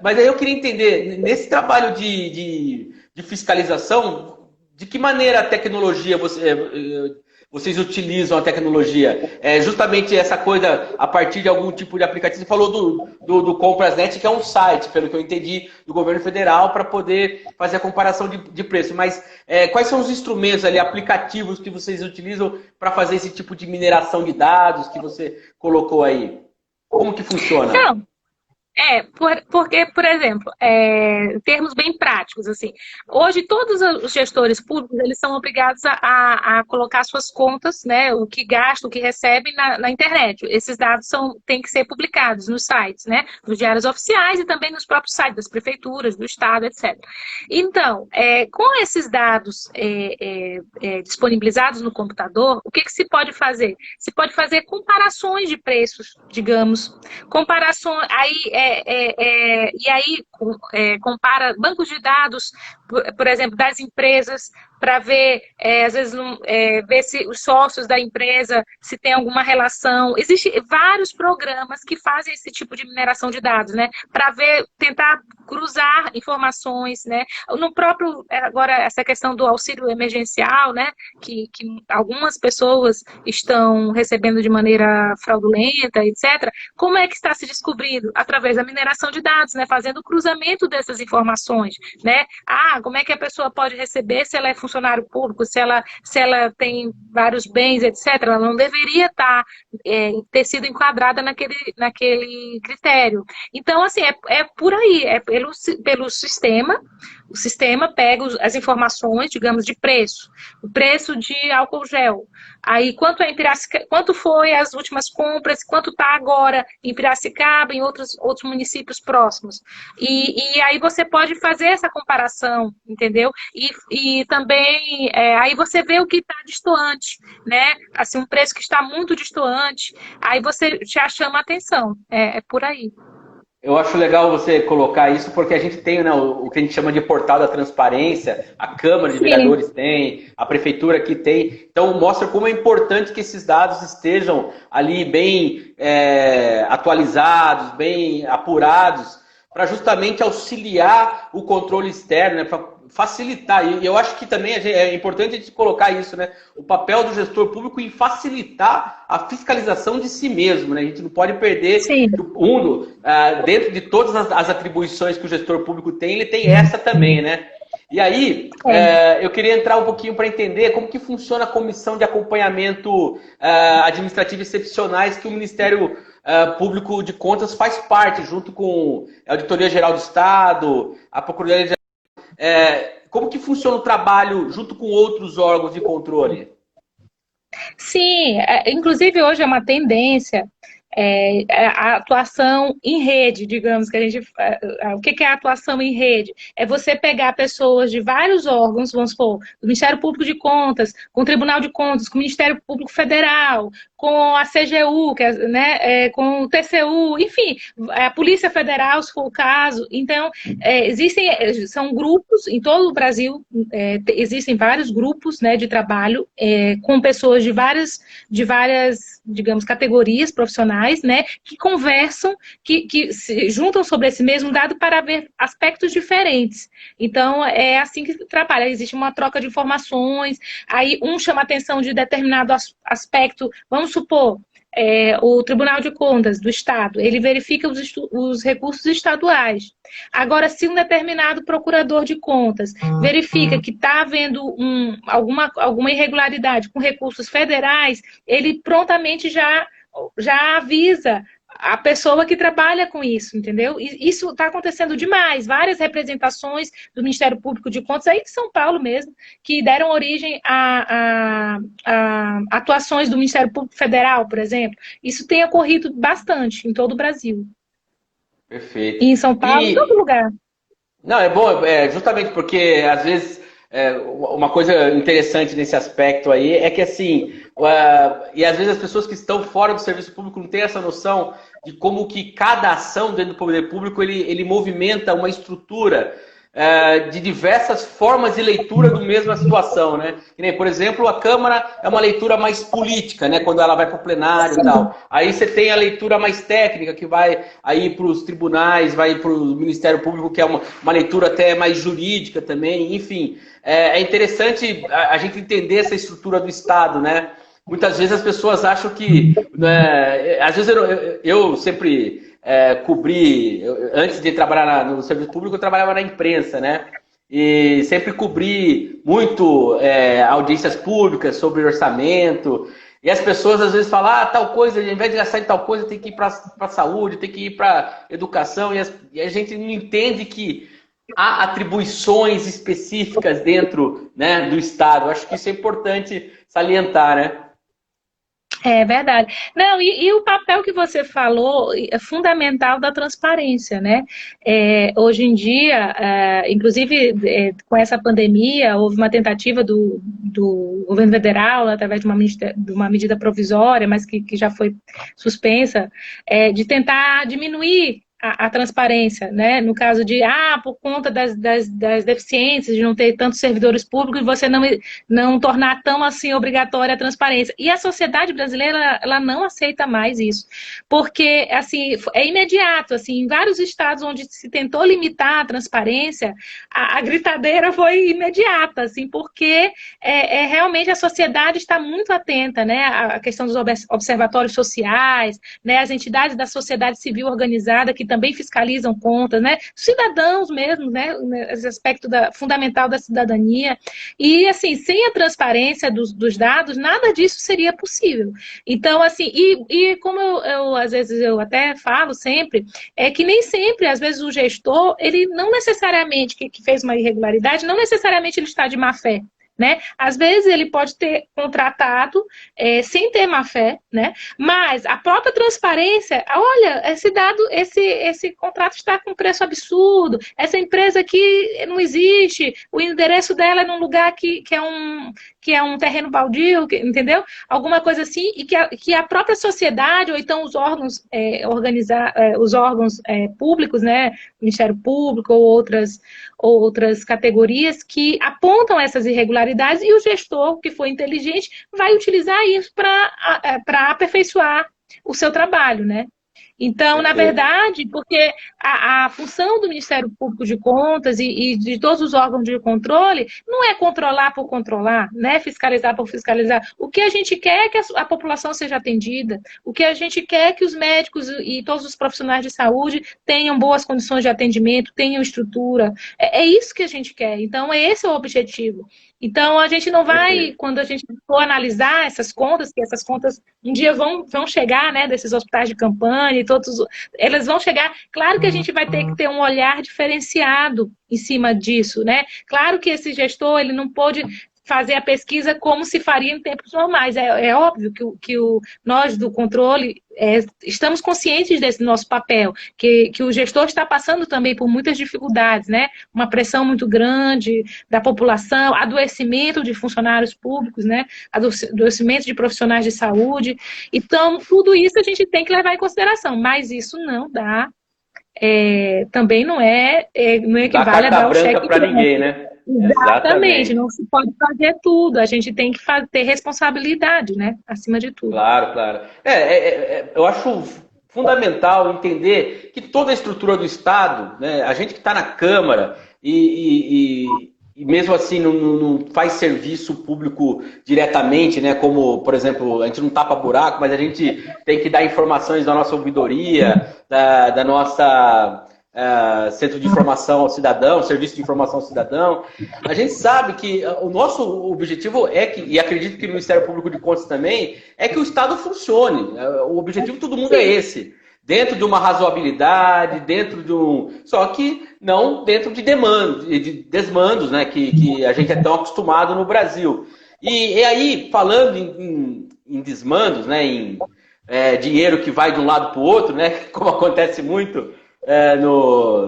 Mas aí eu queria entender, nesse trabalho de fiscalização, de que maneira a tecnologia vocês utilizam a tecnologia? Justamente essa coisa a partir de algum tipo de aplicativo. Você falou do Comprasnet, que é um site, pelo que eu entendi, do governo federal, para poder fazer a comparação de preço. Mas quais são os instrumentos ali, aplicativos que vocês utilizam para fazer esse tipo de mineração de dados que você colocou aí? Como que funciona? Então, porque, por exemplo, em termos bem práticos, assim, hoje todos os gestores públicos, eles são obrigados a colocar suas contas, né, o que gastam, o que recebem na internet. Esses dados têm que ser publicados nos sites, né, nos diários oficiais e também nos próprios sites das prefeituras, do estado, etc. Então, com esses dados disponibilizados no computador, o que se pode fazer? Se pode fazer comparações de preços, digamos, comparações, e aí compara bancos de dados, por exemplo, das empresas, para ver, às vezes, ver se os sócios da empresa, se tem alguma relação. Existem vários programas que fazem esse tipo de mineração de dados, né? Para tentar cruzar informações, né? No próprio, agora, essa questão do auxílio emergencial, né? Que algumas pessoas estão recebendo de maneira fraudulenta, etc. Como é que está se descobrindo? Através da mineração de dados, né? Fazendo o cruzamento dessas informações, né? Como é que a pessoa pode receber se ela é funcionário público, se ela tem vários bens, etc. Ela não deveria ter sido enquadrada naquele critério. Então, assim, é por aí, pelo sistema. O sistema pega as informações, digamos, de preço. O preço de álcool gel. Aí, quanto foi as últimas compras, quanto está agora em Piracicaba, em outros municípios próximos. E aí você pode fazer essa comparação, entendeu? E também, aí você vê o que está destoante, né? Assim, um preço que está muito destoante, aí você já chama a atenção. É por aí. Eu acho legal você colocar isso, porque a gente tem, né, o que a gente chama de portal da transparência, a Câmara de Vereadores tem, a Prefeitura aqui tem. Então, mostra como é importante que esses dados estejam ali bem atualizados, bem apurados, para justamente auxiliar o controle externo, né, para facilitar. E eu acho que também é importante a gente colocar isso, né? O papel do gestor público em facilitar a fiscalização de si mesmo, né? A gente não pode perder dentro de todas as atribuições que o gestor público tem, ele tem essa também, né? E aí, eu queria entrar um pouquinho para entender como que funciona a comissão de acompanhamento administrativo excepcionais que o Ministério Público de Contas faz parte, junto com a Auditoria Geral do Estado, a Procuradoria Geral. Como que funciona o trabalho junto com outros órgãos de controle? Sim, inclusive hoje é uma tendência a atuação em rede, digamos, que a gente. O que é a atuação em rede? É você pegar pessoas de vários órgãos, vamos supor, do Ministério Público de Contas, com o Tribunal de Contas, com o Ministério Público Federal, com a CGU, com o TCU, enfim, a Polícia Federal, se for o caso. Então, são grupos, em todo o Brasil, existem vários grupos, né, de trabalho com pessoas de várias, digamos, categorias profissionais, né, que conversam, que se juntam sobre esse mesmo dado para ver aspectos diferentes. Então, é assim que trabalha. Existe uma troca de informações, aí um chama atenção de determinado aspecto, vamos supor, o Tribunal de Contas do Estado, ele verifica os recursos estaduais. Agora, se um determinado procurador de contas verifica que está havendo alguma irregularidade com recursos federais, ele prontamente já avisa a pessoa que trabalha com isso, entendeu? E isso está acontecendo demais. Várias representações do Ministério Público de Contas, aí de São Paulo mesmo, que deram origem a atuações do Ministério Público Federal, por exemplo. Isso tem ocorrido bastante em todo o Brasil. Perfeito. E em São Paulo, em todo lugar. Não, é bom, justamente porque, às vezes, uma coisa interessante nesse aspecto aí é que, assim, e às vezes as pessoas que estão fora do serviço público não têm essa noção de como que cada ação dentro do poder público ele movimenta uma estrutura de diversas formas de leitura da mesma situação, né? Que nem, por exemplo, a Câmara é uma leitura mais política, né? Quando ela vai para o plenário e tal. Aí você tem a leitura mais técnica, que vai aí para os tribunais, vai para o Ministério Público, que é uma leitura até mais jurídica também. Enfim, é interessante a gente entender essa estrutura do Estado, né? Muitas vezes as pessoas acham que... às vezes eu sempre... cobri, antes de trabalhar no serviço público, eu trabalhava na imprensa, né? E sempre cobri muito audiências públicas sobre orçamento. E as pessoas às vezes falam, tal coisa, ao invés de gastar em tal coisa, tem que ir para a saúde, tem que ir para educação. E a gente não entende que há atribuições específicas dentro, né, do Estado. Eu acho que isso é importante salientar, né? É verdade. Não, e o papel que você falou é fundamental da transparência, né? Hoje em dia, inclusive com essa pandemia, houve uma tentativa do governo federal, através de uma medida provisória, mas que já foi suspensa, de tentar diminuir a transparência, né? No caso de, por conta das deficiências, de não ter tantos servidores públicos, você não tornar tão assim obrigatória a transparência. E a sociedade brasileira, ela não aceita mais isso, porque assim, é imediato, assim, em vários estados onde se tentou limitar a transparência, a gritadeira foi imediata, assim, porque realmente a sociedade está muito atenta, né? A questão dos observatórios sociais, né? As entidades da sociedade civil organizada que também fiscalizam contas, né? Cidadãos mesmo, né? Esse aspecto fundamental da cidadania. E, assim, sem a transparência dos dados, nada disso seria possível. Então, assim, e como às vezes eu até falo sempre, é que nem sempre, às vezes, o gestor, ele não necessariamente, que fez uma irregularidade, não necessariamente ele está de má fé. Né? Às vezes ele pode ter contratado sem ter má fé, né? Mas a própria transparência, olha, esse contrato está com preço absurdo, essa empresa aqui não existe, o endereço dela é num lugar que é um terreno baldio, entendeu? Alguma coisa assim, e que a própria sociedade, ou então os órgãos os órgãos públicos, né? Ministério Público ou outras categorias que apontam essas irregularidades e o gestor, que foi inteligente, vai utilizar isso para aperfeiçoar o seu trabalho, né? Então, na verdade, porque a função do Ministério Público de Contas e de todos os órgãos de controle não é controlar por controlar, né? Fiscalizar por fiscalizar. O que a gente quer é que a população seja atendida, o que a gente quer é que os médicos e todos os profissionais de saúde tenham boas condições de atendimento, tenham estrutura. É isso que a gente quer. Então, esse é o objetivo. Então, a gente não vai, quando a gente for analisar essas contas, que essas contas um dia vão chegar, né, desses hospitais de campanha e todos, elas vão chegar. Claro que a gente vai ter que ter um olhar diferenciado em cima disso, né? Claro que esse gestor, ele não pode fazer a pesquisa como se faria em tempos normais. É óbvio nós do controle estamos conscientes desse nosso papel, que o gestor está passando também por muitas dificuldades, né? Uma pressão muito grande da população, adoecimento de funcionários públicos, né? Adoecimento de profissionais de saúde. Então, tudo isso a gente tem que levar em consideração, mas isso não dá, também não equivale a dar o cheque para ninguém, né? Exatamente, não se pode fazer tudo, a gente tem que ter responsabilidade, né, acima de tudo. Claro, claro. Eu acho fundamental entender que toda a estrutura do Estado, né, a gente que está na Câmara e mesmo assim não faz serviço público diretamente, né, como, por exemplo, a gente não tapa buraco, mas a gente tem que dar informações da nossa ouvidoria, da nossa... Centro de Informação ao Cidadão, Serviço de Informação ao Cidadão. A gente sabe que o nosso objetivo e acredito que no Ministério Público de Contas também, é que o Estado funcione. O objetivo de todo mundo é esse. Dentro de uma razoabilidade, só que não dentro de desmandos, né, que a gente é tão acostumado no Brasil. E aí, falando em desmandos, né, em dinheiro que vai de um lado para o outro, né, como acontece muito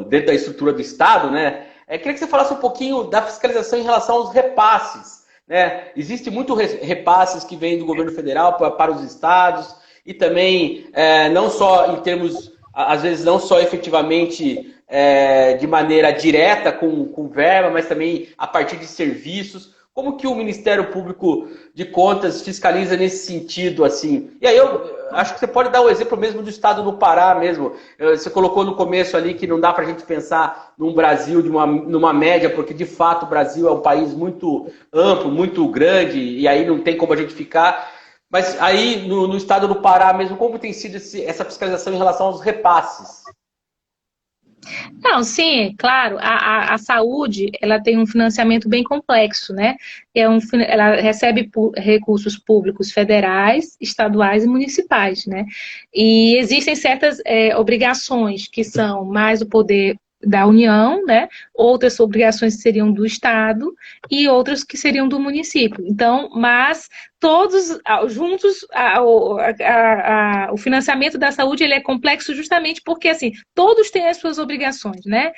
dentro da estrutura do Estado, né? Queria que você falasse um pouquinho da fiscalização em relação aos repasses, né? Existe muito repasses que vêm do governo federal para os estados e também não só em termos, às vezes não só efetivamente de maneira direta com verba, mas também a partir de serviços. Como que o Ministério Público de Contas fiscaliza nesse sentido, assim? E aí eu acho que você pode dar o exemplo mesmo do estado do Pará mesmo. Você colocou no começo ali que não dá para a gente pensar num Brasil numa média, porque de fato o Brasil é um país muito amplo, muito grande, e aí não tem como a gente ficar. Mas aí no estado do Pará mesmo, como tem sido essa fiscalização em relação aos repasses? Não, sim, claro, a saúde, ela tem um financiamento bem complexo, né? Ela recebe recursos públicos federais, estaduais e municipais, né? E existem certas obrigações que são mais do poder da União, né? Outras obrigações que seriam do Estado e outras que seriam do município. Então, mas todos juntos, o financiamento da saúde ele é complexo justamente porque, assim, todos têm as suas obrigações, né?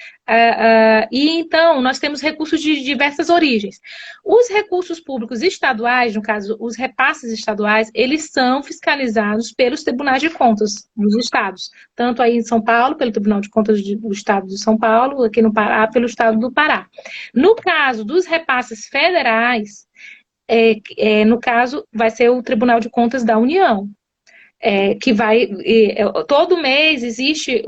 E então, nós temos recursos de diversas origens. Os recursos públicos estaduais, no caso, os repasses estaduais, eles são fiscalizados pelos tribunais de contas dos estados. Tanto aí em São Paulo, pelo Tribunal de Contas do Estado de São Paulo, aqui no Pará, pelo Estado do Pará. No caso dos repasses federais, no caso, vai ser o Tribunal de Contas da União, que vai, todo mês existe,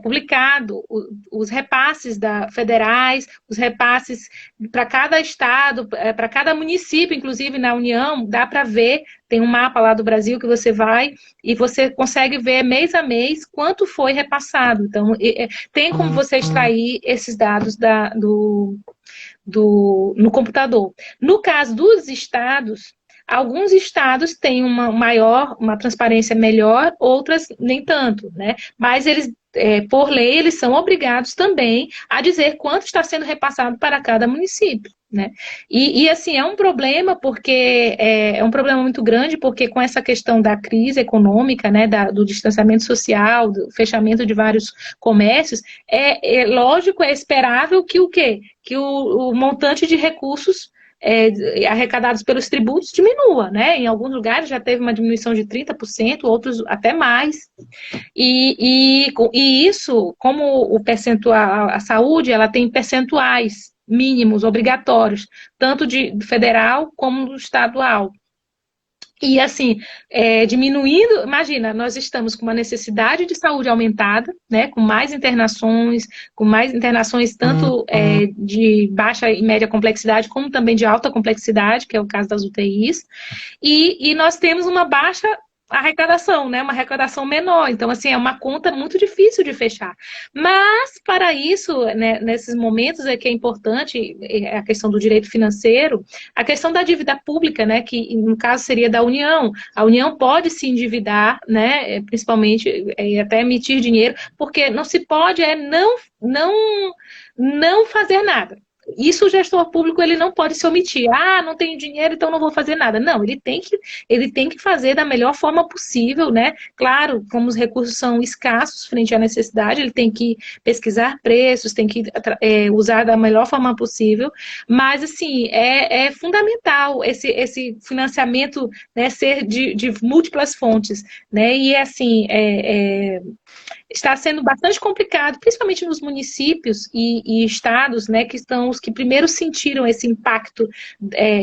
publicado os repasses federais, os repasses para cada estado, para cada município, inclusive na União, dá para ver, tem um mapa lá do Brasil que você vai e você consegue ver mês a mês quanto foi repassado. Então, tem como você extrair esses dados no computador. No caso dos estados, alguns estados têm uma transparência melhor, outras nem tanto, né? Mas eles, por lei, eles são obrigados também a dizer quanto está sendo repassado para cada município, né? E assim, é um problema porque é um problema muito grande, porque com essa questão da crise econômica, né, do distanciamento social, do fechamento de vários comércios, lógico, é esperável que o quê? Que o montante de recursos arrecadados pelos tributos diminua, né? Em alguns lugares já teve uma diminuição de 30%, outros até mais. E isso, como o percentual, a saúde, ela tem percentuais mínimos obrigatórios, tanto de federal como do estadual. E assim, diminuindo, imagina, nós estamos com uma necessidade de saúde aumentada, né, com mais internações tanto de baixa e média complexidade, como também de alta complexidade, que é o caso das UTIs, e nós temos uma baixa arrecadação, né, uma arrecadação menor. Então, assim, é uma conta muito difícil de fechar. Mas, para isso, né, nesses momentos é que é importante a questão do direito financeiro, a questão da dívida pública, né, que no caso seria da União. A União pode se endividar, né, principalmente até emitir dinheiro, porque não se pode não fazer nada. Isso o gestor público ele não pode se omitir. Ah, não tenho dinheiro, então não vou fazer nada. Não, ele tem que fazer da melhor forma possível, né? Claro, como os recursos são escassos frente à necessidade, ele tem que pesquisar preços, tem que usar da melhor forma possível. Mas, assim, é fundamental esse financiamento, né, ser de múltiplas fontes, né? E, assim, está sendo bastante complicado, principalmente nos municípios e estados, né, que estão os que primeiro sentiram esse impacto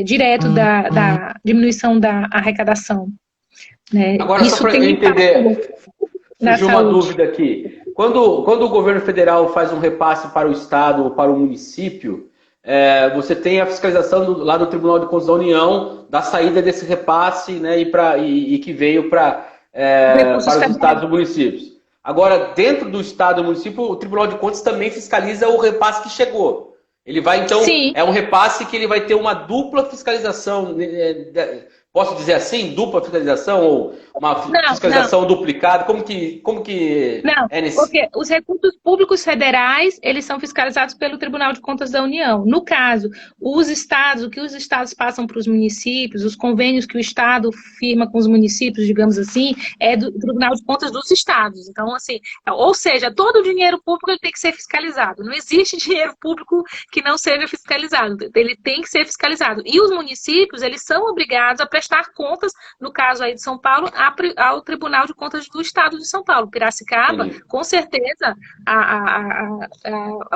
direto da diminuição da arrecadação. Né? Agora, só para eu entender, surgiu uma dúvida aqui. Quando o governo federal faz um repasse para o estado ou para o município, você tem a fiscalização lá do Tribunal de Contas da União da saída desse repasse, né, e que veio para os estados e municípios. Agora, dentro do estado e do município, o Tribunal de Contas também fiscaliza o repasse que chegou. Ele vai, então, Sim. É um repasse que ele vai ter uma dupla fiscalização. Posso dizer assim? Dupla fiscalização? Ou uma fiscalização duplicada? Como que não, é nesse... Porque os recursos públicos federais, eles são fiscalizados pelo Tribunal de Contas da União. No caso, o que os estados passam para os municípios, os convênios que o estado firma com os municípios, digamos assim, é do Tribunal de Contas dos estados. Então, assim, ou seja, todo o dinheiro público ele tem que ser fiscalizado. Não existe dinheiro público que não seja fiscalizado. Ele tem que ser fiscalizado. E os municípios, eles são obrigados a prestar contas, no caso aí de São Paulo, ao Tribunal de Contas do Estado de São Paulo. Piracicaba, com certeza,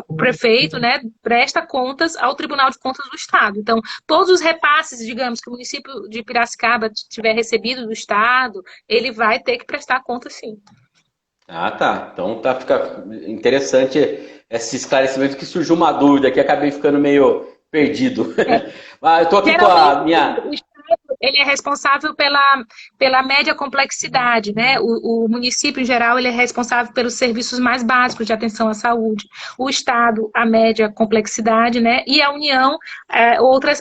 o prefeito, né, presta contas ao Tribunal de Contas do Estado. Então, todos os repasses, digamos, que o município de Piracicaba tiver recebido do Estado, ele vai ter que prestar conta, sim. Ah, tá. Então fica interessante esse esclarecimento, que surgiu uma dúvida que acabei ficando meio perdido. Eu estou aqui com a minha... Ele é responsável pela média complexidade, né? O município, em geral, ele é responsável pelos serviços mais básicos de atenção à saúde. O Estado, a média complexidade, né? E a União,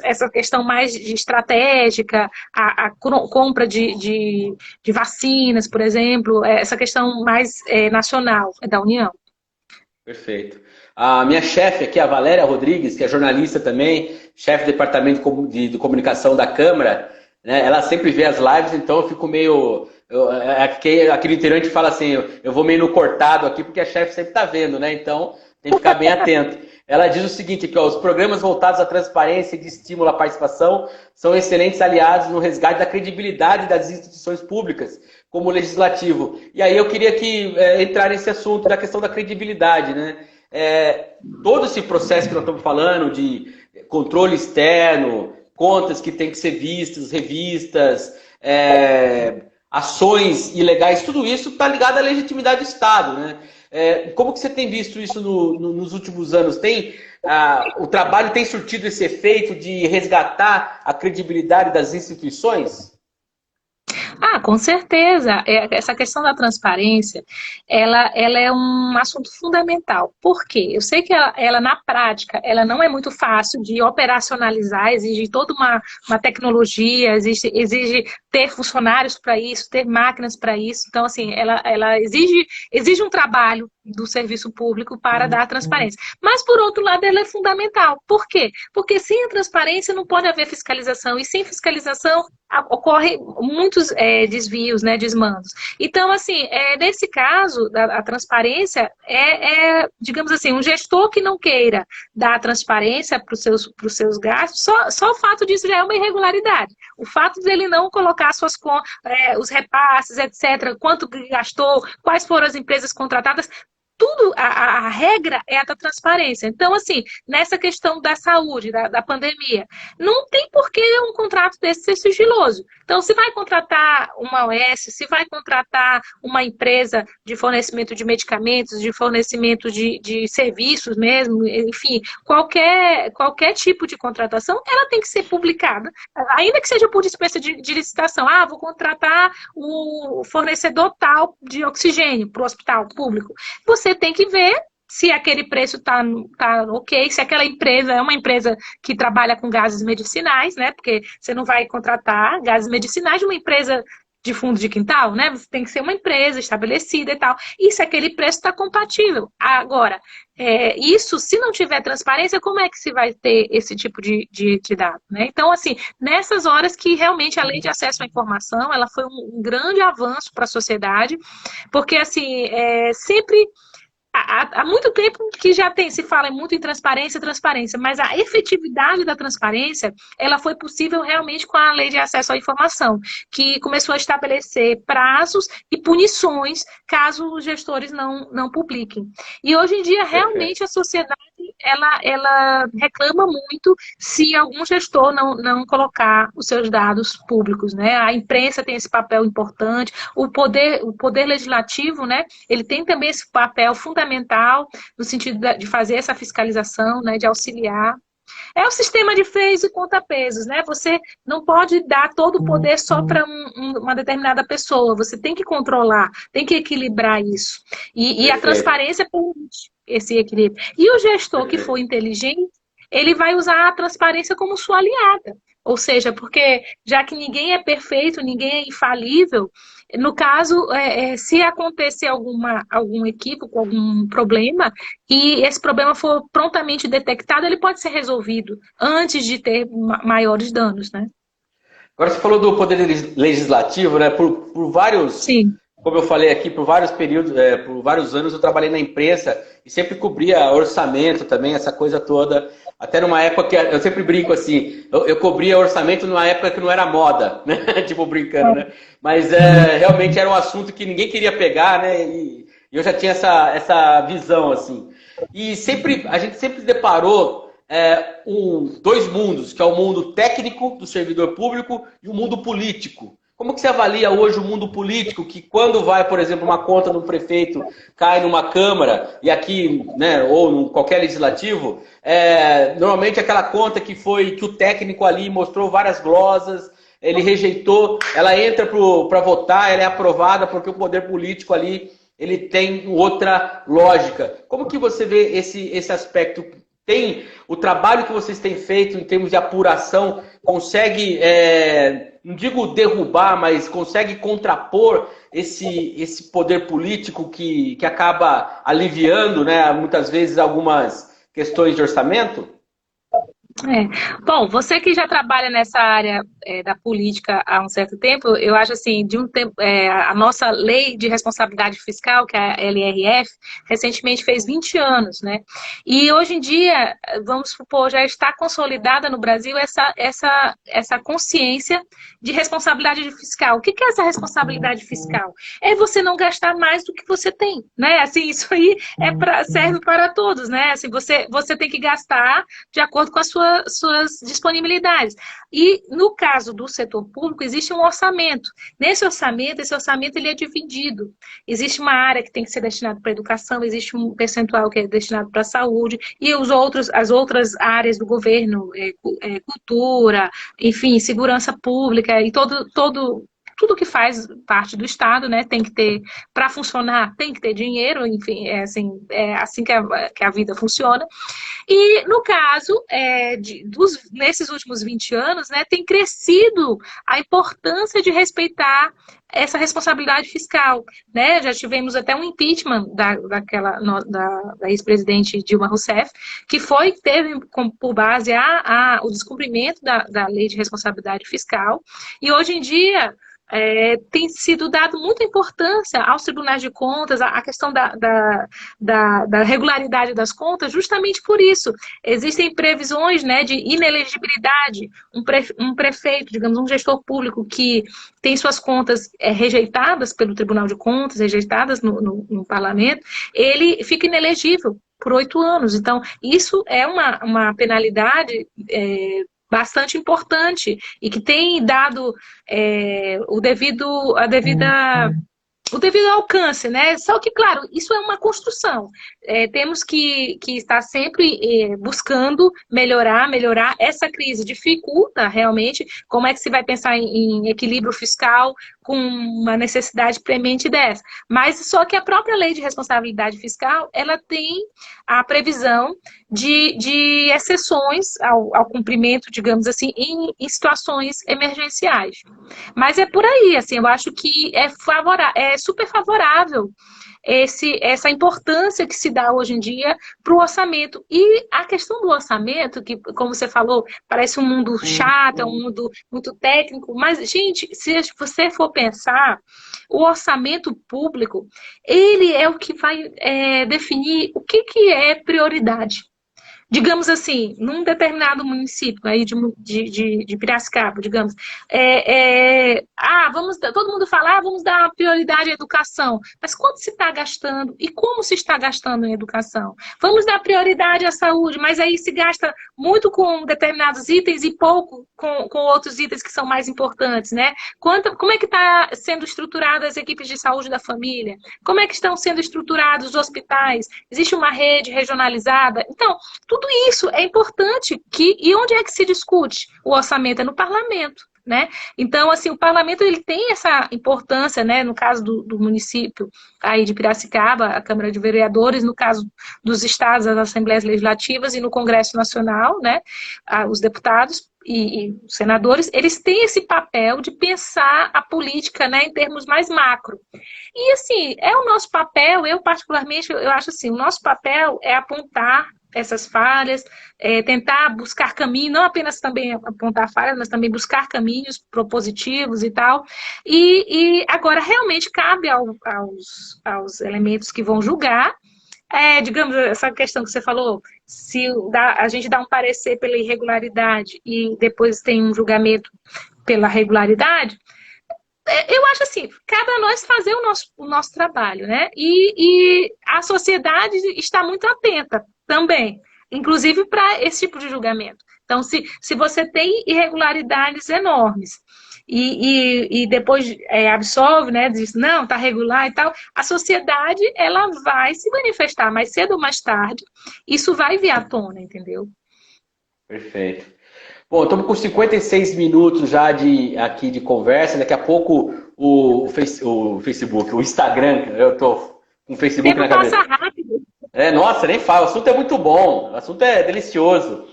essa questão mais estratégica, a compra de vacinas, por exemplo, essa questão mais nacional da União. Perfeito. A minha chefe aqui, a Valéria Rodrigues, que é jornalista também, chefe do departamento de comunicação da Câmara, né, ela sempre vê as lives, então eu fico meio... Aqui no interior a gente fala assim, eu vou meio no cortado aqui, porque a chefe sempre está vendo, né? Então tem que ficar bem atento. Ela diz o seguinte aqui, os programas voltados à transparência e de estímulo à participação são excelentes aliados no resgate da credibilidade das instituições públicas, como o legislativo. E aí eu queria entrar nesse assunto da questão da credibilidade, né? Todo esse processo que nós estamos falando de controle externo, contas que têm que ser vistas, revistas, ações ilegais, tudo isso está ligado à legitimidade do Estado, né? Como que você tem visto isso nos últimos anos? O trabalho tem surtido esse efeito de resgatar a credibilidade das instituições? Com certeza. Essa questão da transparência, ela é um assunto fundamental. Por quê? Eu sei que ela na prática, ela não é muito fácil de operacionalizar, exige toda uma tecnologia, exige ter funcionários para isso, ter máquinas para isso. Então, assim, ela exige um trabalho do serviço público para dar transparência. Mas, por outro lado, ela é fundamental. Por quê? Porque sem a transparência não pode haver fiscalização, e sem fiscalização ocorre muitos desvios, né, desmandos. Então, assim, nesse caso, a transparência digamos assim, um gestor que não queira dar transparência para os seus gastos, só o fato disso já é uma irregularidade. O fato de ele não colocar os repasses, etc., quanto gastou, quais foram as empresas contratadas, tudo, a regra é a da transparência. Então, assim, nessa questão da saúde, da pandemia, não tem por que um contrato desse ser sigiloso. Então, se vai contratar uma OS, se vai contratar uma empresa de fornecimento de medicamentos, de fornecimento de serviços mesmo, enfim, qualquer tipo de contratação, ela tem que ser publicada, ainda que seja por dispensa de licitação. Ah, vou contratar o fornecedor tal de oxigênio para o hospital público. Você tem que ver se aquele preço tá ok, se aquela empresa é uma empresa que trabalha com gases medicinais, né? Porque você não vai contratar gases medicinais de uma empresa de fundo de quintal, né? Você tem que ser uma empresa estabelecida e tal. E se aquele preço está compatível. Agora, isso, se não tiver transparência, como é que se vai ter esse tipo de dado, né? Então, assim, nessas horas que realmente a lei de acesso à informação, ela foi um grande avanço para a sociedade, porque, assim, sempre... Há muito tempo que já se fala muito em transparência, mas a efetividade da transparência, ela foi possível realmente com a Lei de Acesso à Informação, que começou a estabelecer prazos e punições caso os gestores não publiquem. E hoje em dia, realmente, a sociedade, ela reclama muito se algum gestor não colocar os seus dados públicos, né? A imprensa tem esse papel importante, o poder legislativo, né? Ele tem também esse papel fundamental no sentido de fazer essa fiscalização, né, de auxiliar. É o sistema de freios e contrapesos, né? Você não pode dar todo o poder só para uma determinada pessoa. Você tem que controlar, tem que equilibrar isso. E a transparência permite esse equilíbrio. E o gestor que for inteligente, ele vai usar a transparência como sua aliada. Ou seja, porque já que ninguém é perfeito, ninguém é infalível, no caso, se acontecer algum equívoco, algum problema, e esse problema for prontamente detectado, ele pode ser resolvido antes de ter maiores danos, né? Agora você falou do poder legislativo, né? Por vários, Sim. Como eu falei aqui, por vários períodos, por vários anos eu trabalhei na imprensa e sempre cobria orçamento também, essa coisa toda. Até numa época que eu sempre brinco assim, eu cobria orçamento numa época que não era moda, né? Tipo, brincando, né? Mas realmente era um assunto que ninguém queria pegar, né? E eu já tinha essa visão, assim. E a gente sempre deparou dois mundos, que é o mundo técnico do servidor público e o mundo político. Como que você avalia hoje o mundo político, que quando vai, por exemplo, uma conta do prefeito, cai numa Câmara, e aqui, né, ou em qualquer legislativo, normalmente aquela conta que o técnico ali mostrou várias glosas, ele rejeitou, ela entra para votar, ela é aprovada porque o poder político ali, ele tem outra lógica. Como que você vê esse aspecto? Tem o trabalho que vocês têm feito em termos de apuração, consegue, não digo derrubar, mas consegue contrapor esse poder político que acaba aliviando, né, muitas vezes algumas questões de orçamento? Bom, você que já trabalha nessa área da política há um certo tempo, eu acho assim, de um tempo, a nossa lei de responsabilidade fiscal, que é a LRF, recentemente fez 20 anos, né? E hoje em dia, vamos supor, já está consolidada no Brasil essa consciência de responsabilidade fiscal. O que é essa responsabilidade fiscal? É você não gastar mais do que você tem, né? Assim, isso aí serve para todos, né? Assim, você tem que gastar de acordo com as suas disponibilidades. E no caso do setor público, existe um orçamento. Esse orçamento ele é dividido. Existe uma área que tem que ser destinada para a educação, existe um percentual que é destinado para a saúde, e as outras áreas do governo, cultura, enfim, segurança pública, e tudo que faz parte do Estado, né, tem que ter, para funcionar, tem que ter dinheiro, enfim, é assim que a vida funciona. E, no caso, nesses últimos 20 anos, né, tem crescido a importância de respeitar essa responsabilidade fiscal, né? Já tivemos até um impeachment da ex-presidente Dilma Rousseff, que teve por base o descumprimento da lei de responsabilidade fiscal, e hoje em dia tem sido dado muita importância aos tribunais de contas, a questão da regularidade das contas, justamente por isso. Existem previsões, né, de inelegibilidade. Um prefeito, digamos, um gestor público que tem suas contas rejeitadas pelo Tribunal de Contas, rejeitadas no parlamento, ele fica inelegível por 8 anos. Então, isso é uma penalidade bastante importante e que tem dado o devido alcance, né? Só que, claro, isso é uma construção. Temos que estar sempre buscando melhorar. Essa crise dificulta realmente como é que se vai pensar em equilíbrio fiscal com uma necessidade premente dessa. Mas só que a própria lei de responsabilidade fiscal, ela tem a previsão de exceções ao cumprimento, digamos assim, em situações emergenciais. Mas é por aí, assim, eu acho que é super favorável essa importância que se dá hoje em dia para o orçamento. E a questão do orçamento, que, como você falou, parece um mundo chato, é um mundo muito técnico, mas, gente, se você for pensar, o orçamento público, ele é o que vai definir o que é prioridade. Digamos assim, num determinado município aí de Piracicaba, digamos, todo mundo fala, vamos dar prioridade à educação, mas quanto se está gastando e como se está gastando em educação? Vamos dar prioridade à saúde, mas aí se gasta muito com determinados itens e pouco com outros itens que são mais importantes, né? Como é que está sendo estruturadas as equipes de saúde da família? Como é que estão sendo estruturados os hospitais? Existe uma rede regionalizada? Então, tudo isso é importante. E onde é que se discute o orçamento? É no parlamento, né? Então, assim, o parlamento ele tem essa importância, né? No caso do município aí de Piracicaba, a Câmara de Vereadores, no caso dos estados, as Assembleias Legislativas e no Congresso Nacional, né? Os deputados e os senadores, eles têm esse papel de pensar a política, né, em termos mais macro. E, assim, é o nosso papel, eu particularmente, eu acho assim, o nosso papel é apontar essas falhas, tentar buscar caminho, não apenas também apontar falhas, mas também buscar caminhos propositivos e tal. E agora realmente cabe aos elementos que vão julgar, digamos, essa questão que você falou, se a gente dá um parecer pela irregularidade e depois tem um julgamento pela regularidade, eu acho assim, cabe a nós fazer o nosso trabalho, né? E a sociedade está muito atenta também, inclusive para esse tipo de julgamento. Então, se você tem irregularidades enormes e depois absolve, né, diz, não, está regular e tal, a sociedade ela vai se manifestar mais cedo ou mais tarde, isso vai vir à tona, entendeu? Perfeito. Bom, estamos com 56 minutos já aqui de conversa. Daqui a pouco o Facebook, o Instagram, eu estou com o Facebook na cabeça. Passa rápido. Nossa, nem fala. O assunto é muito bom, o assunto é delicioso.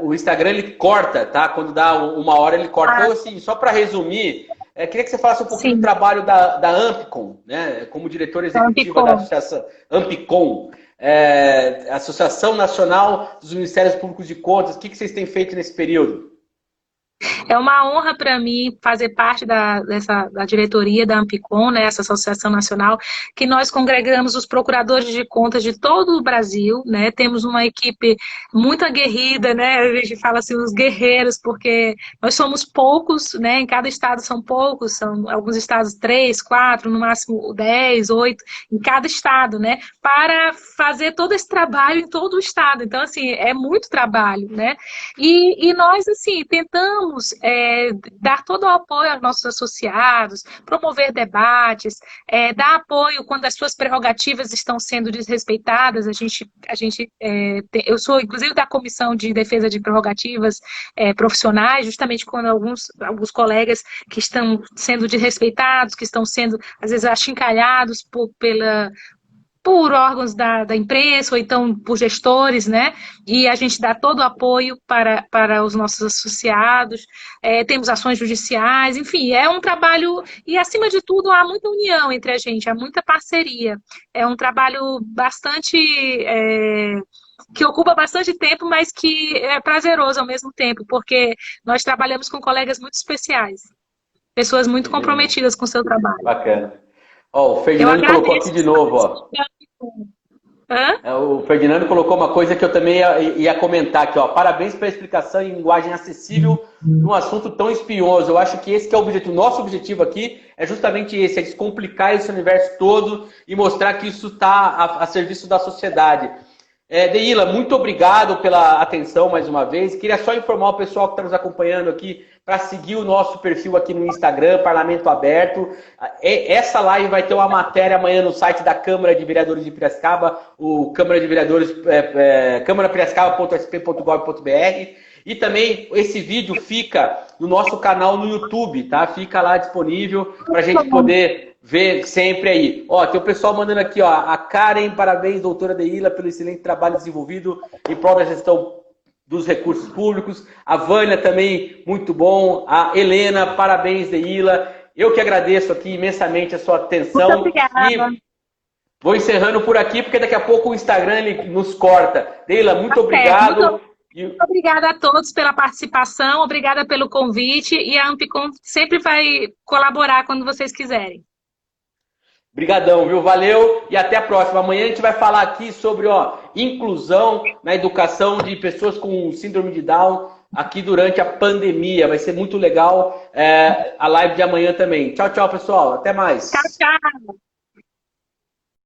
O Instagram ele corta, tá? Quando dá 1 hora ele corta. Então, assim, só para resumir, queria que você falasse um pouquinho do trabalho da Ampicom, né? Como diretora executiva da associação Ampicom. Associação Nacional dos Ministérios Públicos de Contas, o que vocês têm feito nesse período? É uma honra para mim fazer parte da diretoria da Ampicom, né, essa associação nacional, que nós congregamos os procuradores de contas de todo o Brasil, né, temos uma equipe muito aguerrida, né, a gente fala assim, os guerreiros, porque nós somos poucos, né, em cada estado são poucos, são alguns estados 3, 4, no máximo 10, 8, em cada estado, né, para fazer todo esse trabalho em todo o estado. Então, assim, é muito trabalho, né, e nós, assim, tentamos dar todo o apoio aos nossos associados, promover debates, dar apoio quando as suas prerrogativas estão sendo desrespeitadas. Eu sou, inclusive, da Comissão de Defesa de Prerrogativas Profissionais, justamente quando alguns colegas que estão sendo desrespeitados, que estão sendo, às vezes, achincalhados por órgãos da imprensa ou então por gestores, né? E a gente dá todo o apoio para os nossos associados, temos ações judiciais, enfim, é um trabalho, e acima de tudo há muita união entre a gente, há muita parceria. É um trabalho bastante que ocupa bastante tempo, mas que é prazeroso ao mesmo tempo, porque nós trabalhamos com colegas muito especiais. pessoas muito comprometidas com o seu trabalho. Bacana. Ó, o Eu Ferdinando colocou aqui agradeço. de novo, ó. Hã? O Ferdinando colocou uma coisa que eu também ia comentar aqui, ó. Parabéns pela explicação em linguagem acessível num assunto tão espinhoso. Eu acho que esse que é o objetivo. Nosso objetivo aqui é justamente esse, é descomplicar esse universo todo e mostrar que isso está a serviço da sociedade. Deila, muito obrigado pela atenção mais uma vez. Queria só informar o pessoal que está nos acompanhando aqui para seguir o nosso perfil aqui no Instagram, Parlamento Aberto. Essa live vai ter uma matéria amanhã no site da Câmara de Vereadores de Piracicaba, o Câmara de Vereadores, câmarapiracicaba.sp.gov.br. E também esse vídeo fica no nosso canal no YouTube, tá? Fica lá disponível para a gente poder ver sempre aí. Ó, tem o pessoal mandando aqui, ó, a Karen, parabéns, doutora Deila, pelo excelente trabalho desenvolvido em prol da gestão dos recursos públicos. A Vânia também, muito bom. A Helena, parabéns, Deila. Eu que agradeço aqui imensamente a sua atenção. Muito obrigada. E vou encerrando por aqui, porque daqui a pouco o Instagram ele nos corta. Deila, muito obrigado. Muito obrigada a todos pela participação, obrigada pelo convite, e a Ampicom sempre vai colaborar quando vocês quiserem. Obrigadão, viu? Valeu e até a próxima. Amanhã a gente vai falar aqui sobre inclusão na educação de pessoas com síndrome de Down aqui durante a pandemia. Vai ser muito legal a live de amanhã também. Tchau, tchau, pessoal. Até mais. Tchau, tchau.